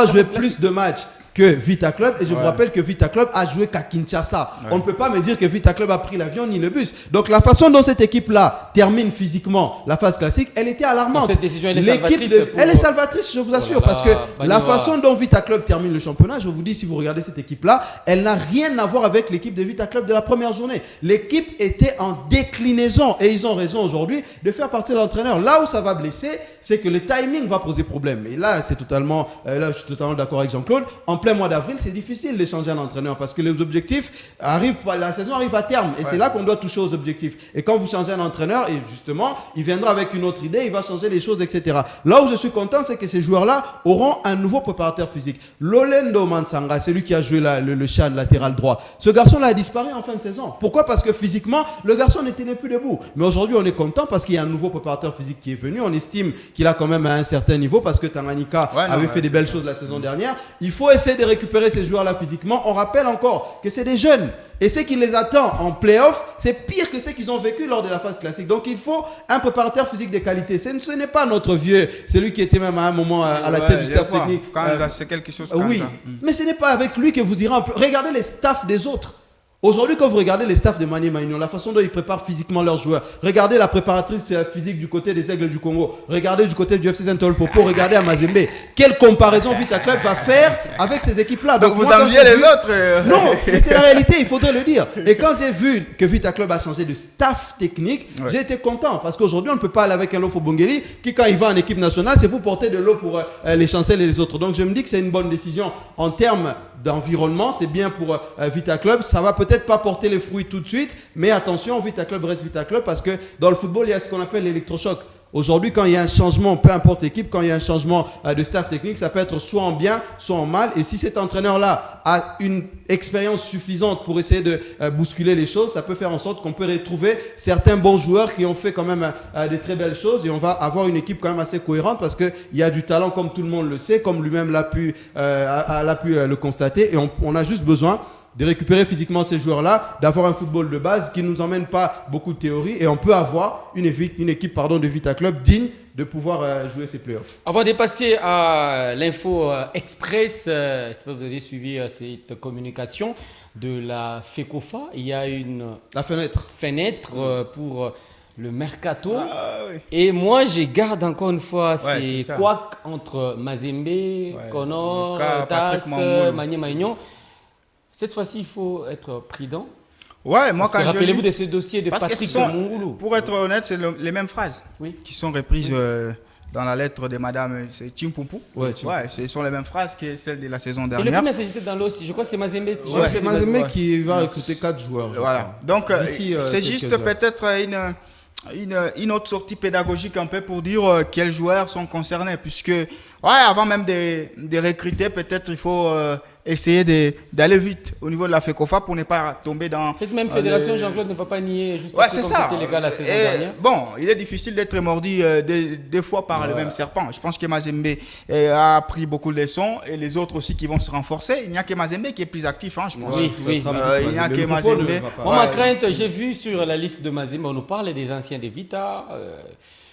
joué plus de matchs que Vita Club, et je vous rappelle que Vita Club a joué qu'à Kinshasa. On ne peut pas me dire que Vita Club a pris l'avion ni le bus. Donc la façon dont cette équipe-là termine physiquement la phase classique, elle était alarmante.
Cette décision, elle est salvatrice.
Elle est salvatrice, je vous assure, parce que la façon dont Vita Club termine le championnat, je vous dis, si vous regardez cette équipe-là, elle n'a rien à voir avec l'équipe de Vita Club de la première journée. L'équipe était en déclinaison, et ils ont raison aujourd'hui de faire partir l'entraîneur. Là où ça va blesser, c'est que le timing va poser problème. Et là, je suis totalement d'accord avec Jean-Claude. En plein mois d'avril, c'est difficile de changer un entraîneur parce que les objectifs arrivent, la saison arrive à terme et c'est là qu'on doit toucher aux objectifs. Et quand vous changez un entraîneur, et justement, il viendra avec une autre idée, il va changer les choses, etc. Là où je suis content, c'est que ces joueurs-là auront un nouveau préparateur physique. Lolendo Mansanga, c'est lui qui a joué le chan latéral droit. Ce garçon-là a disparu en fin de saison. Pourquoi? Parce que physiquement, le garçon n'était plus debout. Mais aujourd'hui, on est content parce qu'il y a un nouveau préparateur physique qui est venu. On estime qu'il a quand même à un certain niveau parce que Tanganyika avait fait des belles choses la saison dernière. Il faut essayer de récupérer ces joueurs-là physiquement. On rappelle encore que c'est des jeunes. Et ce qui les attend en play-off, c'est pire que ce qu'ils ont vécu lors de la phase classique. Donc il faut un préparateur physique de qualité. Ce n'est pas notre vieux, celui qui était même à un moment à la tête du staff technique.
C'est quelque chose
oui, mais ce n'est pas avec lui que vous irez en Regardez les staffs des autres. Aujourd'hui, quand vous regardez les staffs de Maniema Union, la façon dont ils préparent physiquement leurs joueurs, regardez la préparatrice physique du côté des Aigles du Congo, regardez du côté du FC Saint-Paul Popo, regardez à Mazembe. Quelle comparaison Vita Club va faire avec ces équipes-là?
Donc vous enviez les autres
Non, mais c'est la réalité, il faudrait le dire. Et quand j'ai vu que Vita Club a changé de staff technique, j'ai été content parce qu'aujourd'hui, on ne peut pas aller avec un Lofo Bongeli qui, quand il va en équipe nationale, c'est pour porter de l'eau pour les chancels et les autres. Donc je me dis que c'est une bonne décision en termes d'environnement, c'est bien pour Vita Club. Ça va peut-être pas porter les fruits tout de suite, mais attention, Vita Club reste Vita Club parce que dans le football, il y a ce qu'on appelle l'électrochoc. Aujourd'hui, quand il y a un changement, peu importe l'équipe, quand il y a un changement de staff technique, ça peut être soit en bien, soit en mal. Et si cet entraîneur-là a une expérience suffisante pour essayer de bousculer les choses, ça peut faire en sorte qu'on peut retrouver certains bons joueurs qui ont fait quand même de très belles choses. Et on va avoir une équipe quand même assez cohérente parce qu'il y a du talent, comme tout le monde le sait, comme lui-même l'a pu le constater. Et on a juste besoin de récupérer physiquement ces joueurs-là, d'avoir un football de base qui ne nous emmène pas beaucoup de théorie et on peut avoir une équipe de Vita Club digne de pouvoir jouer ces playoffs.
Avant de passer à l'info express, j'espère que vous avez suivi cette communication de la FECOFA. Il y a
la fenêtre
pour le mercato. Et moi, je garde encore une fois ces couacs entre Mazembe, Connor, TAS, Maniema Union. Cette fois-ci, il faut être prudent.
Ouais, moi quand
rappelez-vous de ce dossier de Patrick Mungoulou.
Pour être honnête, c'est les mêmes phrases qui sont reprises dans la lettre de Madame Chimpumpu. Ce sont les mêmes phrases que celles de la saison dernière.
Et le premier s'agissait dans l'eau, je crois que c'est Mazembe.
C'est Mazembe qui va recruter 4 joueurs.
Voilà. Donc c'est juste peut-être une autre sortie pédagogique un peu pour dire quels joueurs sont concernés, puisque avant même de recruter, peut-être il faut essayer d'aller vite au niveau de la FECOFA pour ne pas tomber dans...
Cette même fédération, Jean-Claude ne peut pas nier juste comme c'était le cas la saison dernière.
Bon, il est difficile d'être mordi deux fois par le même serpent. Je pense que Mazembe a appris beaucoup de leçons et les autres aussi qui vont se renforcer. Il n'y a que Mazembe qui est plus actif, je pense. Il n'y a que Mazembe.
Moi, ma crainte, j'ai vu sur la liste de Mazembe, on nous parle des anciens de Vita.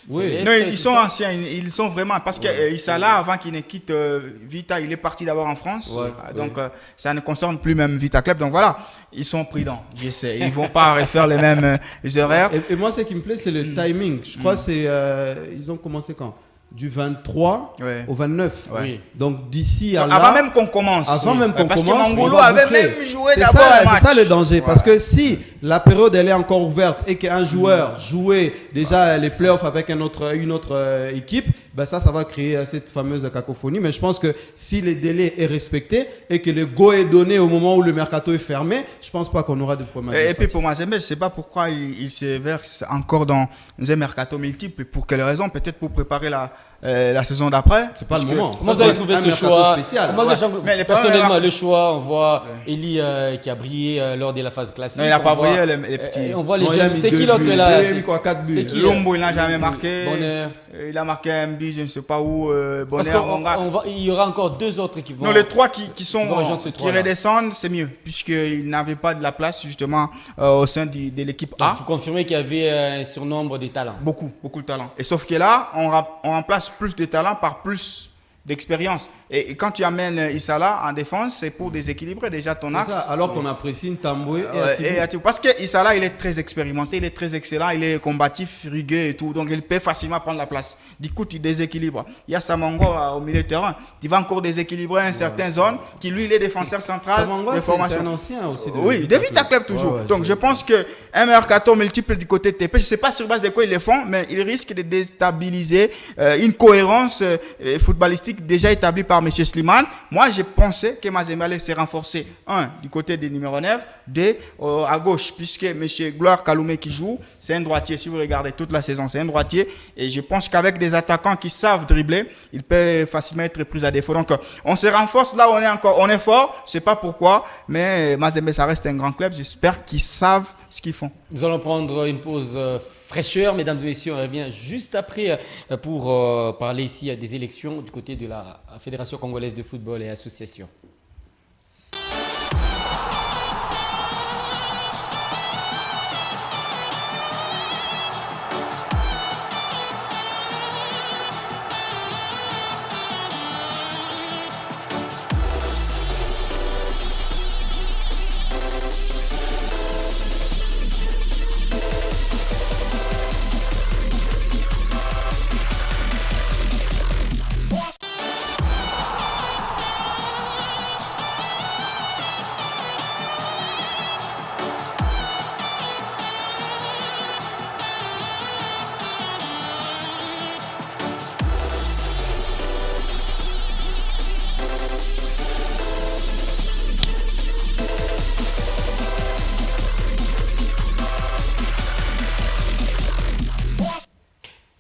Oui.
Non, ils sont anciens, ils sont vraiment. Parce que Issala, avant qu'il ne quitte Vita, il est parti d'abord en France. Donc, ça ne concerne plus même Vita Club. Donc voilà, ils sont prudents, je sais. Ils ne vont pas refaire les mêmes erreurs.
Et moi, ce qui me plaît, c'est le timing. Je crois que ils ont commencé quand? Du 23 au 29.
Oui.
Donc d'ici à là...
Avant même qu'on commence.
Avant même qu'on
parce
commence,
que Mangolo
on va
avait
boucler.
même joué
C'est
d'abord un match.
C'est ça le danger. Parce que si la période elle est encore ouverte et qu'un joueur jouait déjà les playoffs avec une autre équipe, ben ça va créer cette fameuse cacophonie. Mais je pense que si les délais est respecté et que le go est donné au moment où le mercato est fermé, je pense pas qu'on aura de problème.
Et puis pour Mazembe, je ne sais pas pourquoi il se verse encore dans un mercato multiple. Pour quelle raison? Peut-être pour préparer la saison d'après.
C'est pas le moment.
Comment vous avez trouvé ce choix
spécial.
Moi, personnellement, le choix, on voit Eli qui a brillé lors de la phase classique.
Non, il n'a pas brillé, les petits.
On voit les jeunes. C'est qui l'autre là?
Il a mis quoi, 4 buts.
Lombo, il n'a jamais marqué.
Bonheur.
Il a marqué un but, je ne sais pas où.
Parce qu'il y aura encore 2 autres qui vont.
Non, les 3 qui redescendent, c'est mieux. Puisqu'ils n'avaient pas de la place justement au sein de l'équipe A.
Il faut confirmer qu'il y avait un surnombre de talents.
Beaucoup de talents. Et sauf que là, on remplace plus de talents par plus d'expérience. Et quand tu amènes Issala en défense, c'est pour déséquilibrer déjà ton axe.
Ça, alors qu'on apprécie Ntamboué
et Atibou. Parce que Issala, il est très expérimenté, il est très excellent, il est combatif, rigueux et tout. Donc, il peut facilement prendre la place. Du coup, tu déséquilibres. Il y a Samango au milieu de terrain. Tu vas encore déséquilibrer une certaine zone qui, lui, il est défenseur central.
Samango, c'est un ancien aussi.
De Vita Club toujours. Donc, je pense qu'un mercato multiple du côté de TP, je ne sais pas sur base de quoi ils le font, mais il risque de déstabiliser une cohérence footballistique déjà établie par M. Slimane. Moi, je pensais que Mazembe allait se renforcer. Du côté des numéros 9, à gauche, puisque M. Gloire Kaloumé qui joue, c'est un droitier. Si vous regardez toute la saison, c'est un droitier. Et je pense qu'avec des attaquants qui savent dribbler, il peut facilement être pris à défaut. Donc, on se renforce là, on est fort. Je ne sais pas pourquoi, mais Mazembe, ça reste un grand club. J'espère qu'ils savent ce qu'ils font.
Nous allons prendre une pause fraîcheur, mesdames et messieurs. On revient juste après pour parler ici des élections du côté de la Fédération congolaise de football et association.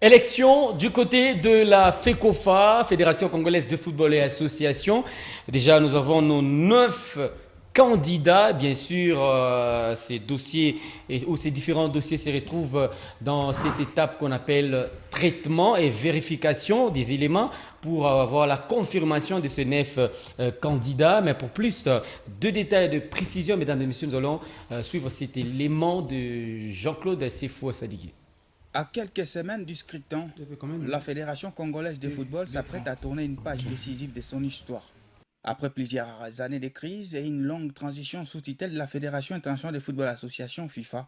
Élection du côté de la FECOFA, Fédération congolaise de football et association. Déjà, nous avons nos 9 candidats. Bien sûr, ces dossiers ou ces différents dossiers se retrouvent dans cette étape qu'on appelle traitement et vérification des éléments pour avoir la confirmation de ces 9 candidats. Mais pour plus de détails et de précision, mesdames et messieurs, nous allons suivre cet élément de Jean-Claude Sefou Sadiki.
À quelques semaines du scrutin, la Fédération congolaise de football s'apprête à tourner une page décisive de son histoire. Après plusieurs années de crise et une longue transition sous tutelle de la Fédération internationale de football association FIFA,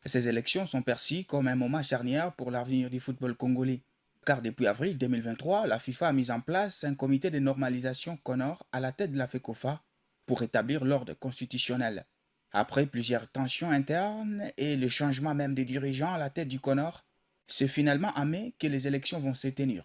ces élections sont perçues comme un moment charnière pour l'avenir du football congolais. Car depuis avril 2023, la FIFA a mis en place un comité de normalisation CONOR à la tête de la FECOFA pour établir l'ordre constitutionnel. Après plusieurs tensions internes et le changement même des dirigeants à la tête du CONOR, c'est finalement en mai que les élections vont se tenir.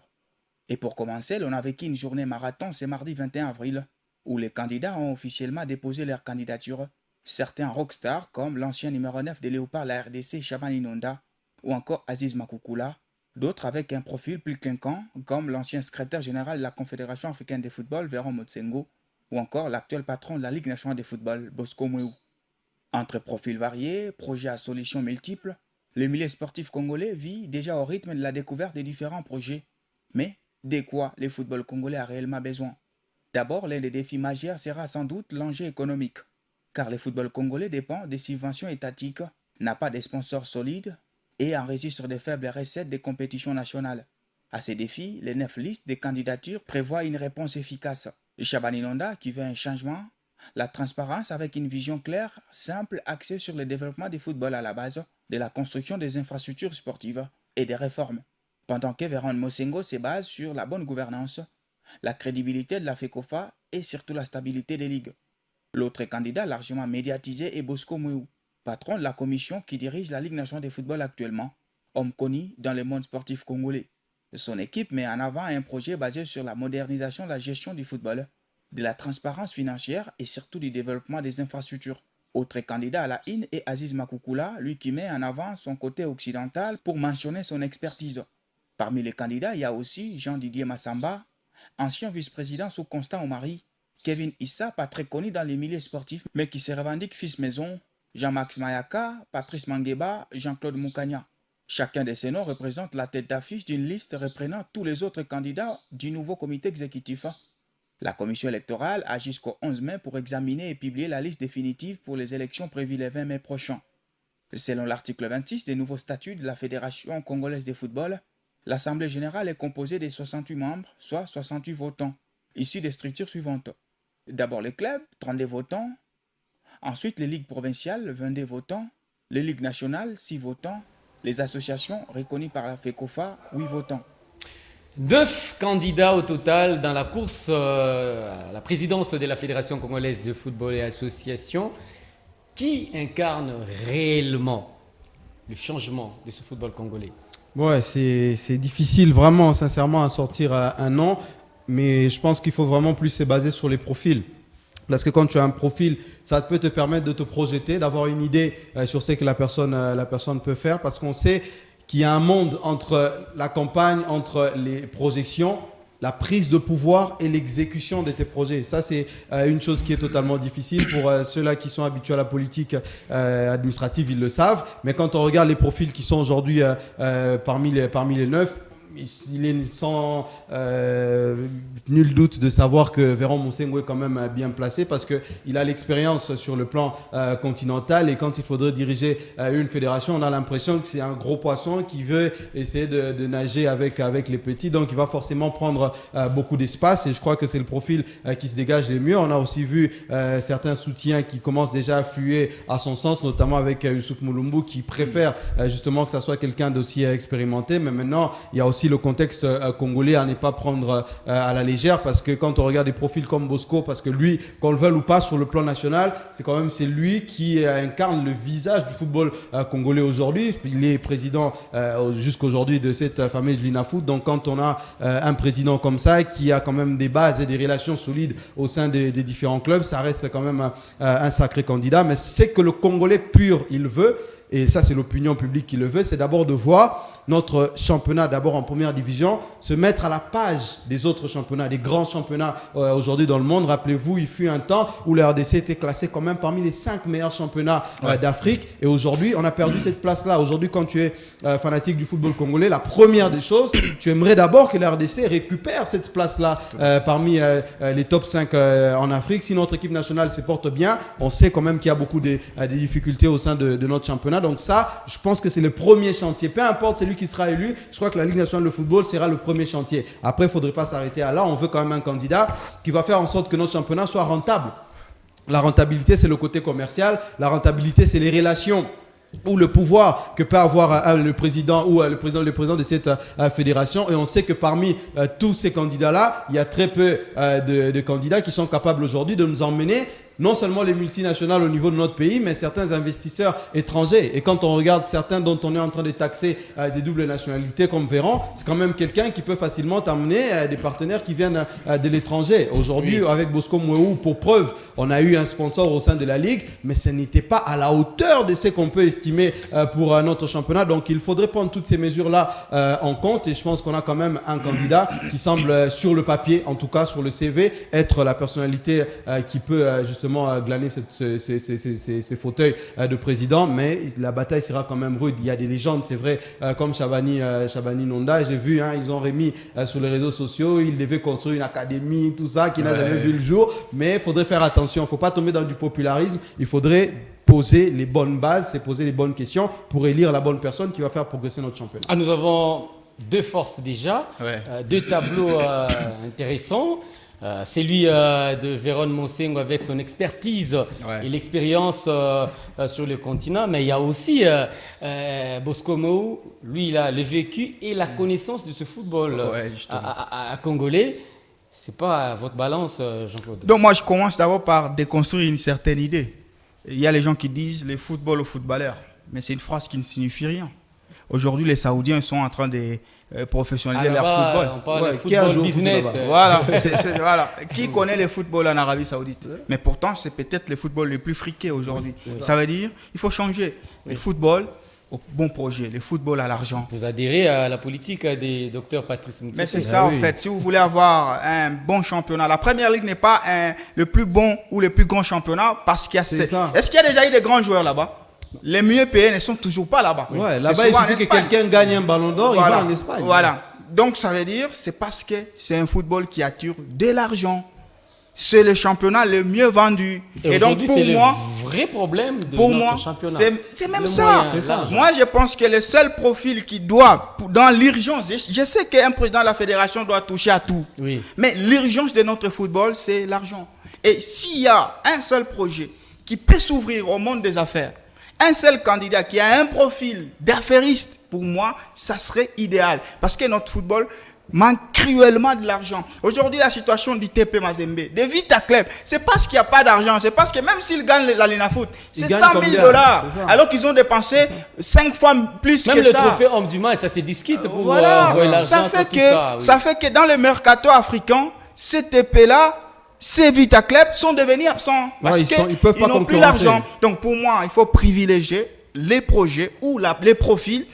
Et pour commencer, on a vécu une journée marathon ce mardi 21 avril, où les candidats ont officiellement déposé leur candidature. Certains rockstars, comme l'ancien numéro 9 de Léopard la RDC, Chaban Inonda, ou encore Aziz Makoukoula, d'autres avec un profil plus clinquant, comme l'ancien secrétaire général de la Confédération africaine de football, Véron Motsengo, ou encore l'actuel patron de la Ligue nationale de football, Bosco Mouéou. Entre profils variés, projets à solutions multiples, le milieu sportif congolais vit déjà au rythme de la découverte de différents projets. Mais de quoi le football congolais a réellement besoin? D'abord, l'un des défis majeurs sera sans doute l'enjeu économique, car le football congolais dépend des subventions étatiques, n'a pas de sponsors solides, et enregistre de faibles recettes des compétitions nationales. À ces défis, les 9 listes des candidatures prévoient une réponse efficace. Chabani Nonda, qui veut un changement, la transparence avec une vision claire, simple, axée sur le développement du football à la base, de la construction des infrastructures sportives et des réformes. Pendant que Véron Mosengo se base sur la bonne gouvernance, la crédibilité de la FECOFA et surtout la stabilité des ligues. L'autre candidat largement médiatisé est Bosco Mouéou, patron de la commission qui dirige la Ligue nationale de football actuellement, homme connu dans le monde sportif congolais. Son équipe met en avant un projet basé sur la modernisation de la gestion du football, de la transparence financière et surtout du développement des infrastructures. Autre candidat à la IN est Aziz Makoukoula, lui qui met en avant son côté occidental pour mentionner son expertise. Parmi les candidats, il y a aussi Jean-Didier Massamba, ancien vice-président sous Constant Omari, Kevin Issa, pas très connu dans les milieux sportifs, mais qui se revendique fils maison, Jean-Max Mayaka, Patrice Mangueba, Jean-Claude Moukania. Chacun de ces noms représente la tête d'affiche d'une liste reprenant tous les autres candidats du nouveau comité exécutif. La commission électorale a jusqu'au 11 mai pour examiner et publier la liste définitive pour les élections prévues le 20 mai prochain. Selon l'article 26 des nouveaux statuts de la Fédération congolaise de football, l'Assemblée générale est composée de 68 membres, soit 68 votants, issus des structures suivantes. D'abord les clubs, 32 votants. Ensuite les ligues provinciales, 22 votants. Les ligues nationales, 6 votants. Les associations reconnues par la FECOFA, 8 votants.
9 candidats au total dans la course à la présidence de la Fédération congolaise de football et association. Qui incarne réellement le changement de ce football congolais?
Ouais, c'est difficile vraiment, sincèrement, à sortir un nom, mais je pense qu'il faut vraiment plus se baser sur les profils. Parce que quand tu as un profil, ça peut te permettre de te projeter, d'avoir une idée sur ce que la personne peut faire, parce qu'on sait qu'il y a un monde entre la campagne, entre les projections, la prise de pouvoir et l'exécution de tes projets. Ça, c'est une chose qui est totalement difficile. Pour ceux-là qui sont habitués à la politique administrative, ils le savent. Mais quand on regarde les profils qui sont aujourd'hui parmi les 9, il est sans nul doute de savoir que Véron Mosengo est quand même bien placé parce qu'il a l'expérience sur le plan continental, et quand il faudrait diriger une fédération, on a l'impression que c'est un gros poisson qui veut essayer de nager avec les petits, donc il va forcément prendre beaucoup d'espace, et je crois que c'est le profil qui se dégage le mieux. On a aussi vu certains soutiens qui commencent déjà à affluer à son sens, notamment avec Youssouf Moulumbu qui préfère justement que ça soit quelqu'un d'aussi expérimenté, mais maintenant il y a aussi le contexte congolais à ne pas prendre à la légère, parce que quand on regarde des profils comme Bosco, parce que lui, qu'on le veuille ou pas, sur le plan national, c'est lui qui incarne le visage du football congolais aujourd'hui. Il est président jusqu'aujourd'hui de cette fameuse Linafoot. Donc quand on a un président comme ça qui a quand même des bases et des relations solides au sein des différents clubs, ça reste quand même un sacré candidat. Mais c'est que le Congolais pur, il veut, et ça c'est l'opinion publique qui le veut, c'est d'abord de voir notre championnat, d'abord en première division, se mettre à la page des autres championnats, des grands championnats aujourd'hui dans le monde. Rappelez-vous, il fut un temps où la RDC était classée quand même parmi les 5 meilleurs championnats d'Afrique, et aujourd'hui on a perdu cette place-là. Aujourd'hui, quand tu es fanatique du football congolais, la première des choses, tu aimerais d'abord que la RDC récupère cette place-là parmi les top 5 en Afrique. Si notre équipe nationale se porte bien, on sait quand même qu'il y a beaucoup des difficultés au sein de notre championnat. Donc ça, je pense que c'est le premier chantier. Peu importe celui qui sera élu, je crois que la Ligue nationale de football sera le premier chantier. Après, il ne faudrait pas s'arrêter à là. On veut quand même un candidat qui va faire en sorte que notre championnat soit rentable. La rentabilité, c'est le côté commercial. La rentabilité, c'est les relations ou le pouvoir que peut avoir le président ou le président de cette fédération. Et on sait que parmi tous ces candidats-là, il y a très peu de candidats qui sont capables aujourd'hui de nous emmener non seulement les multinationales au niveau de notre pays, mais certains investisseurs étrangers. Et quand on regarde certains dont on est en train de taxer des doubles nationalités comme Véron, c'est quand même quelqu'un qui peut facilement amener des partenaires qui viennent de l'étranger. Aujourd'hui, avec Bosco Mouéou, pour preuve, on a eu un sponsor au sein de la Ligue, mais ce n'était pas à la hauteur de ce qu'on peut estimer pour notre championnat. Donc il faudrait prendre toutes ces mesures-là en compte, et je pense qu'on a quand même un candidat qui semble, sur le papier, en tout cas sur le CV, être la personnalité qui peut justement glaner ces fauteuils de président. Mais la bataille sera quand même rude. Il y a des légendes, c'est vrai, comme Chabani Nonda. J'ai vu, ils ont remis sur les réseaux sociaux, il devait construire une académie, tout ça, qui n'a jamais vu le jour. Mais il faudrait faire attention, il ne faut pas tomber dans du popularisme. Il faudrait poser les bonnes bases, c'est poser les bonnes questions pour élire la bonne personne qui va faire progresser notre championnat.
Nous avons deux forces déjà, deux tableaux intéressants. Celui de Véron Monsengo avec son expertise et l'expérience sur le continent, mais il y a aussi Bosco Mou, lui il a le vécu et la connaissance de ce football à congolais. C'est pas votre balance, Jean-Claude?
Donc moi je commence d'abord par déconstruire une certaine idée. Il y a les gens qui disent le football aux footballeurs, mais c'est une phrase qui ne signifie rien. Aujourd'hui les Saoudiens sont en train de professionnaliser leur football.
On parle de football business.
Voilà, voilà. Qui connaît le football en Arabie Saoudite? Mais pourtant, c'est peut-être le football le plus friqué aujourd'hui. Ça veut dire il faut changer le football au bon projet, le football à l'argent.
Vous adhérez à la politique des docteurs Patrice Moutsé.
Mais c'est ça en fait. Si vous voulez avoir un bon championnat, la Première Ligue n'est pas le plus bon ou le plus grand championnat parce qu'il y a... Est-ce qu'il y a déjà eu des grands joueurs là-bas? Les mieux payés ne sont toujours pas là-bas.
Ouais, là-bas, il suffit que quelqu'un gagne un ballon d'or, il va en Espagne.
Voilà. Donc, ça veut dire, c'est parce que c'est un football qui attire de l'argent. C'est le championnat le mieux vendu.
Et donc, pour moi, le vrai problème de notre championnat.
C'est même ça. Moi, je pense que le seul profil qui doit, dans l'urgence, je sais qu'un président de la fédération doit toucher à tout. Oui. Mais l'urgence de notre football, c'est l'argent. Et s'il y a un seul projet qui peut s'ouvrir au monde des affaires, un seul candidat qui a un profil d'affairiste, pour moi, ça serait idéal. Parce que notre football manque cruellement de l'argent. Aujourd'hui, la situation d'ITP Mazembe, de Vita Club, c'est parce qu'il n'y a pas d'argent. C'est parce que même s'ils gagnent la Linafoot, c'est 100 000 $. Alors qu'ils ont dépensé 5 fois plus
même
que ça.
Même le trophée homme du match, ça se discute pour
voilà. Ça fait que dans le mercato africain, ces TP-là, ces Vita Club sont devenus absents parce qu'ils n'ont plus l'argent. Donc pour moi, il faut privilégier les projets ou les profils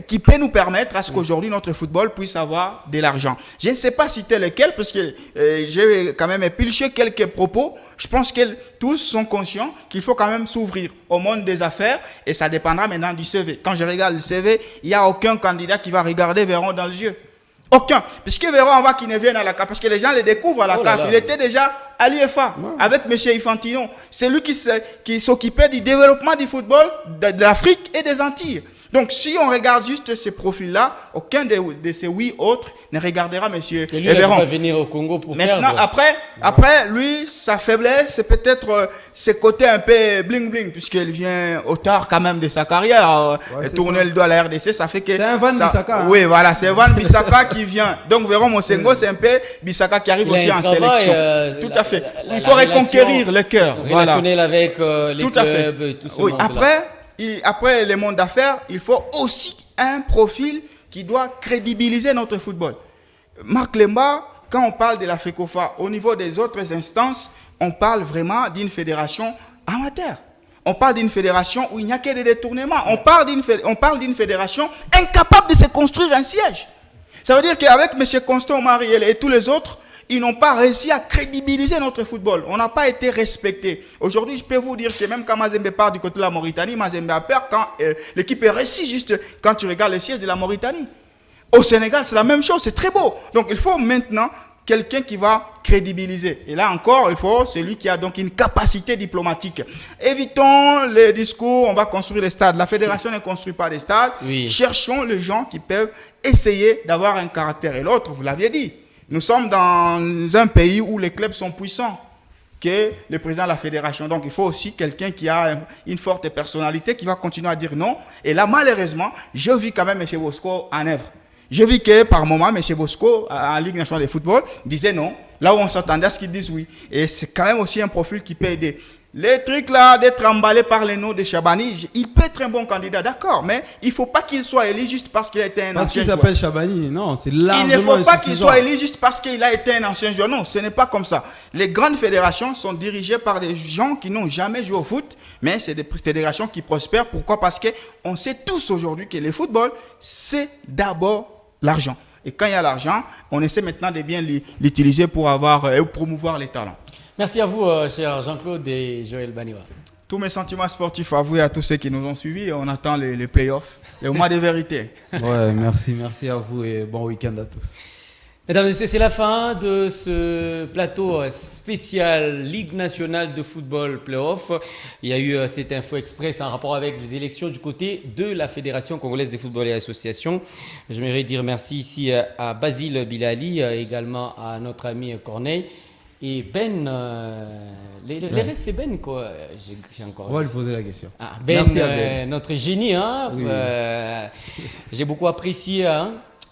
qui peuvent nous permettre à ce qu'aujourd'hui notre football puisse avoir de l'argent. Je ne sais pas citer lesquels parce que j'ai quand même épluché quelques propos. Je pense que tous sont conscients qu'il faut quand même s'ouvrir au monde des affaires et ça dépendra maintenant du CV. Quand je regarde le CV, il n'y a aucun candidat qui va regarder Véron dans les yeux. Aucun. Puisque Véron, on va qu'il ne vienne à la CAF. Parce que les gens le découvrent à la CAF. Il était déjà à l'UEFA avec M. Infantino. C'est lui qui s'occupait du développement du football de l'Afrique et des Antilles. Donc, si on regarde juste ces profils-là, aucun de ces 8 autres ne regardera M. Véron.
Il va venir au Congo pour
maintenant, après, lui, sa faiblesse, c'est peut-être ses côtés un peu bling-bling, puisqu'il vient au tard quand même de sa carrière. Tourner le dos à la RDC, ça fait que...
C'est un Van Bissaka.
Oui, voilà, c'est Van Bissaka qui vient. Donc, Véron Monsengo, c'est un peu Bissaka qui arrive aussi en sélection. Tout à fait. Il faut reconquérir le cœur.
Relationnel avec les clubs et tout ce monde-là.
Après le monde d'affaires, il faut aussi un profil qui doit crédibiliser notre football. Marc Lemba, quand on parle de la FECOFA, au niveau des autres instances, on parle vraiment d'une fédération amateur. On parle d'une fédération où il n'y a que des détournements. On parle d'une fédération incapable de se construire un siège. Ça veut dire qu'avec M. Constant Mariel et tous les autres, ils n'ont pas réussi à crédibiliser notre football. On n'a pas été respecté. Aujourd'hui, je peux vous dire que même quand Mazembe part du côté de la Mauritanie, Mazembe a peur quand l'équipe est réussie juste quand tu regardes le siège de la Mauritanie. Au Sénégal, c'est la même chose, c'est très beau. Donc, il faut maintenant quelqu'un qui va crédibiliser. Et là encore, il faut celui qui a donc une capacité diplomatique. Évitons les discours, on va construire des stades. La fédération ne construit pas des stades. Oui. Cherchons les gens qui peuvent essayer d'avoir un caractère. Et l'autre, vous l'aviez dit, nous sommes dans un pays où les clubs sont puissants, que le président de la fédération. Donc, il faut aussi quelqu'un qui a une forte personnalité, qui va continuer à dire non. Et là, malheureusement, je vis quand même M. Bosco en œuvre. Je vis que par moment, M. Bosco, en Ligue nationale de football, disait non. Là où on s'attendait à ce qu'il dise oui. Et c'est quand même aussi un profil qui peut aider. Les trucs là, d'être emballé par les noms de Chabani, il peut être un bon candidat, d'accord, mais il ne faut pas qu'il soit élu juste parce qu'il a été un ancien joueur.
Parce qu'il s'appelle Chabani, non, c'est largement
il ne faut pas qu'il soit élu juste parce qu'il a été un ancien joueur, non, ce n'est pas comme ça. Les grandes fédérations sont dirigées par des gens qui n'ont jamais joué au foot, mais c'est des fédérations qui prospèrent. Pourquoi? Parce qu'on sait tous aujourd'hui que le football, c'est d'abord l'argent. Et quand il y a l'argent, on essaie maintenant de bien l'utiliser pour promouvoir les talents.
Merci à vous, cher Jean-Claude et Joël Baniwa.
Tous mes sentiments sportifs avoués à tous ceux qui nous ont suivis. On attend les playoffs, le mois de vérité.
Ouais, merci à vous et bon week-end à tous.
Mesdames et messieurs, c'est la fin de ce plateau spécial Ligue nationale de football playoff. Il y a eu cette info express en rapport avec les élections du côté de la Fédération congolaise de football et associations. J'aimerais dire merci ici à Basile Bilali, également à notre ami Corneille. Et Ben, les restes c'est Ben quoi. J'ai encore...
On va lui poser la question.
Ben,
merci à Ben.
notre génie. Hein,
Oui.
J'ai beaucoup apprécié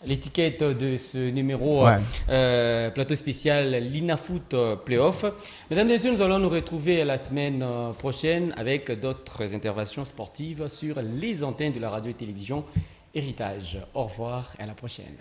l'étiquette de ce numéro plateau spécial l'INAFoot Playoff. Mesdames et messieurs, nous allons nous retrouver la semaine prochaine avec d'autres interventions sportives sur les antennes de la radio et télévision Héritage. Au revoir et à la prochaine.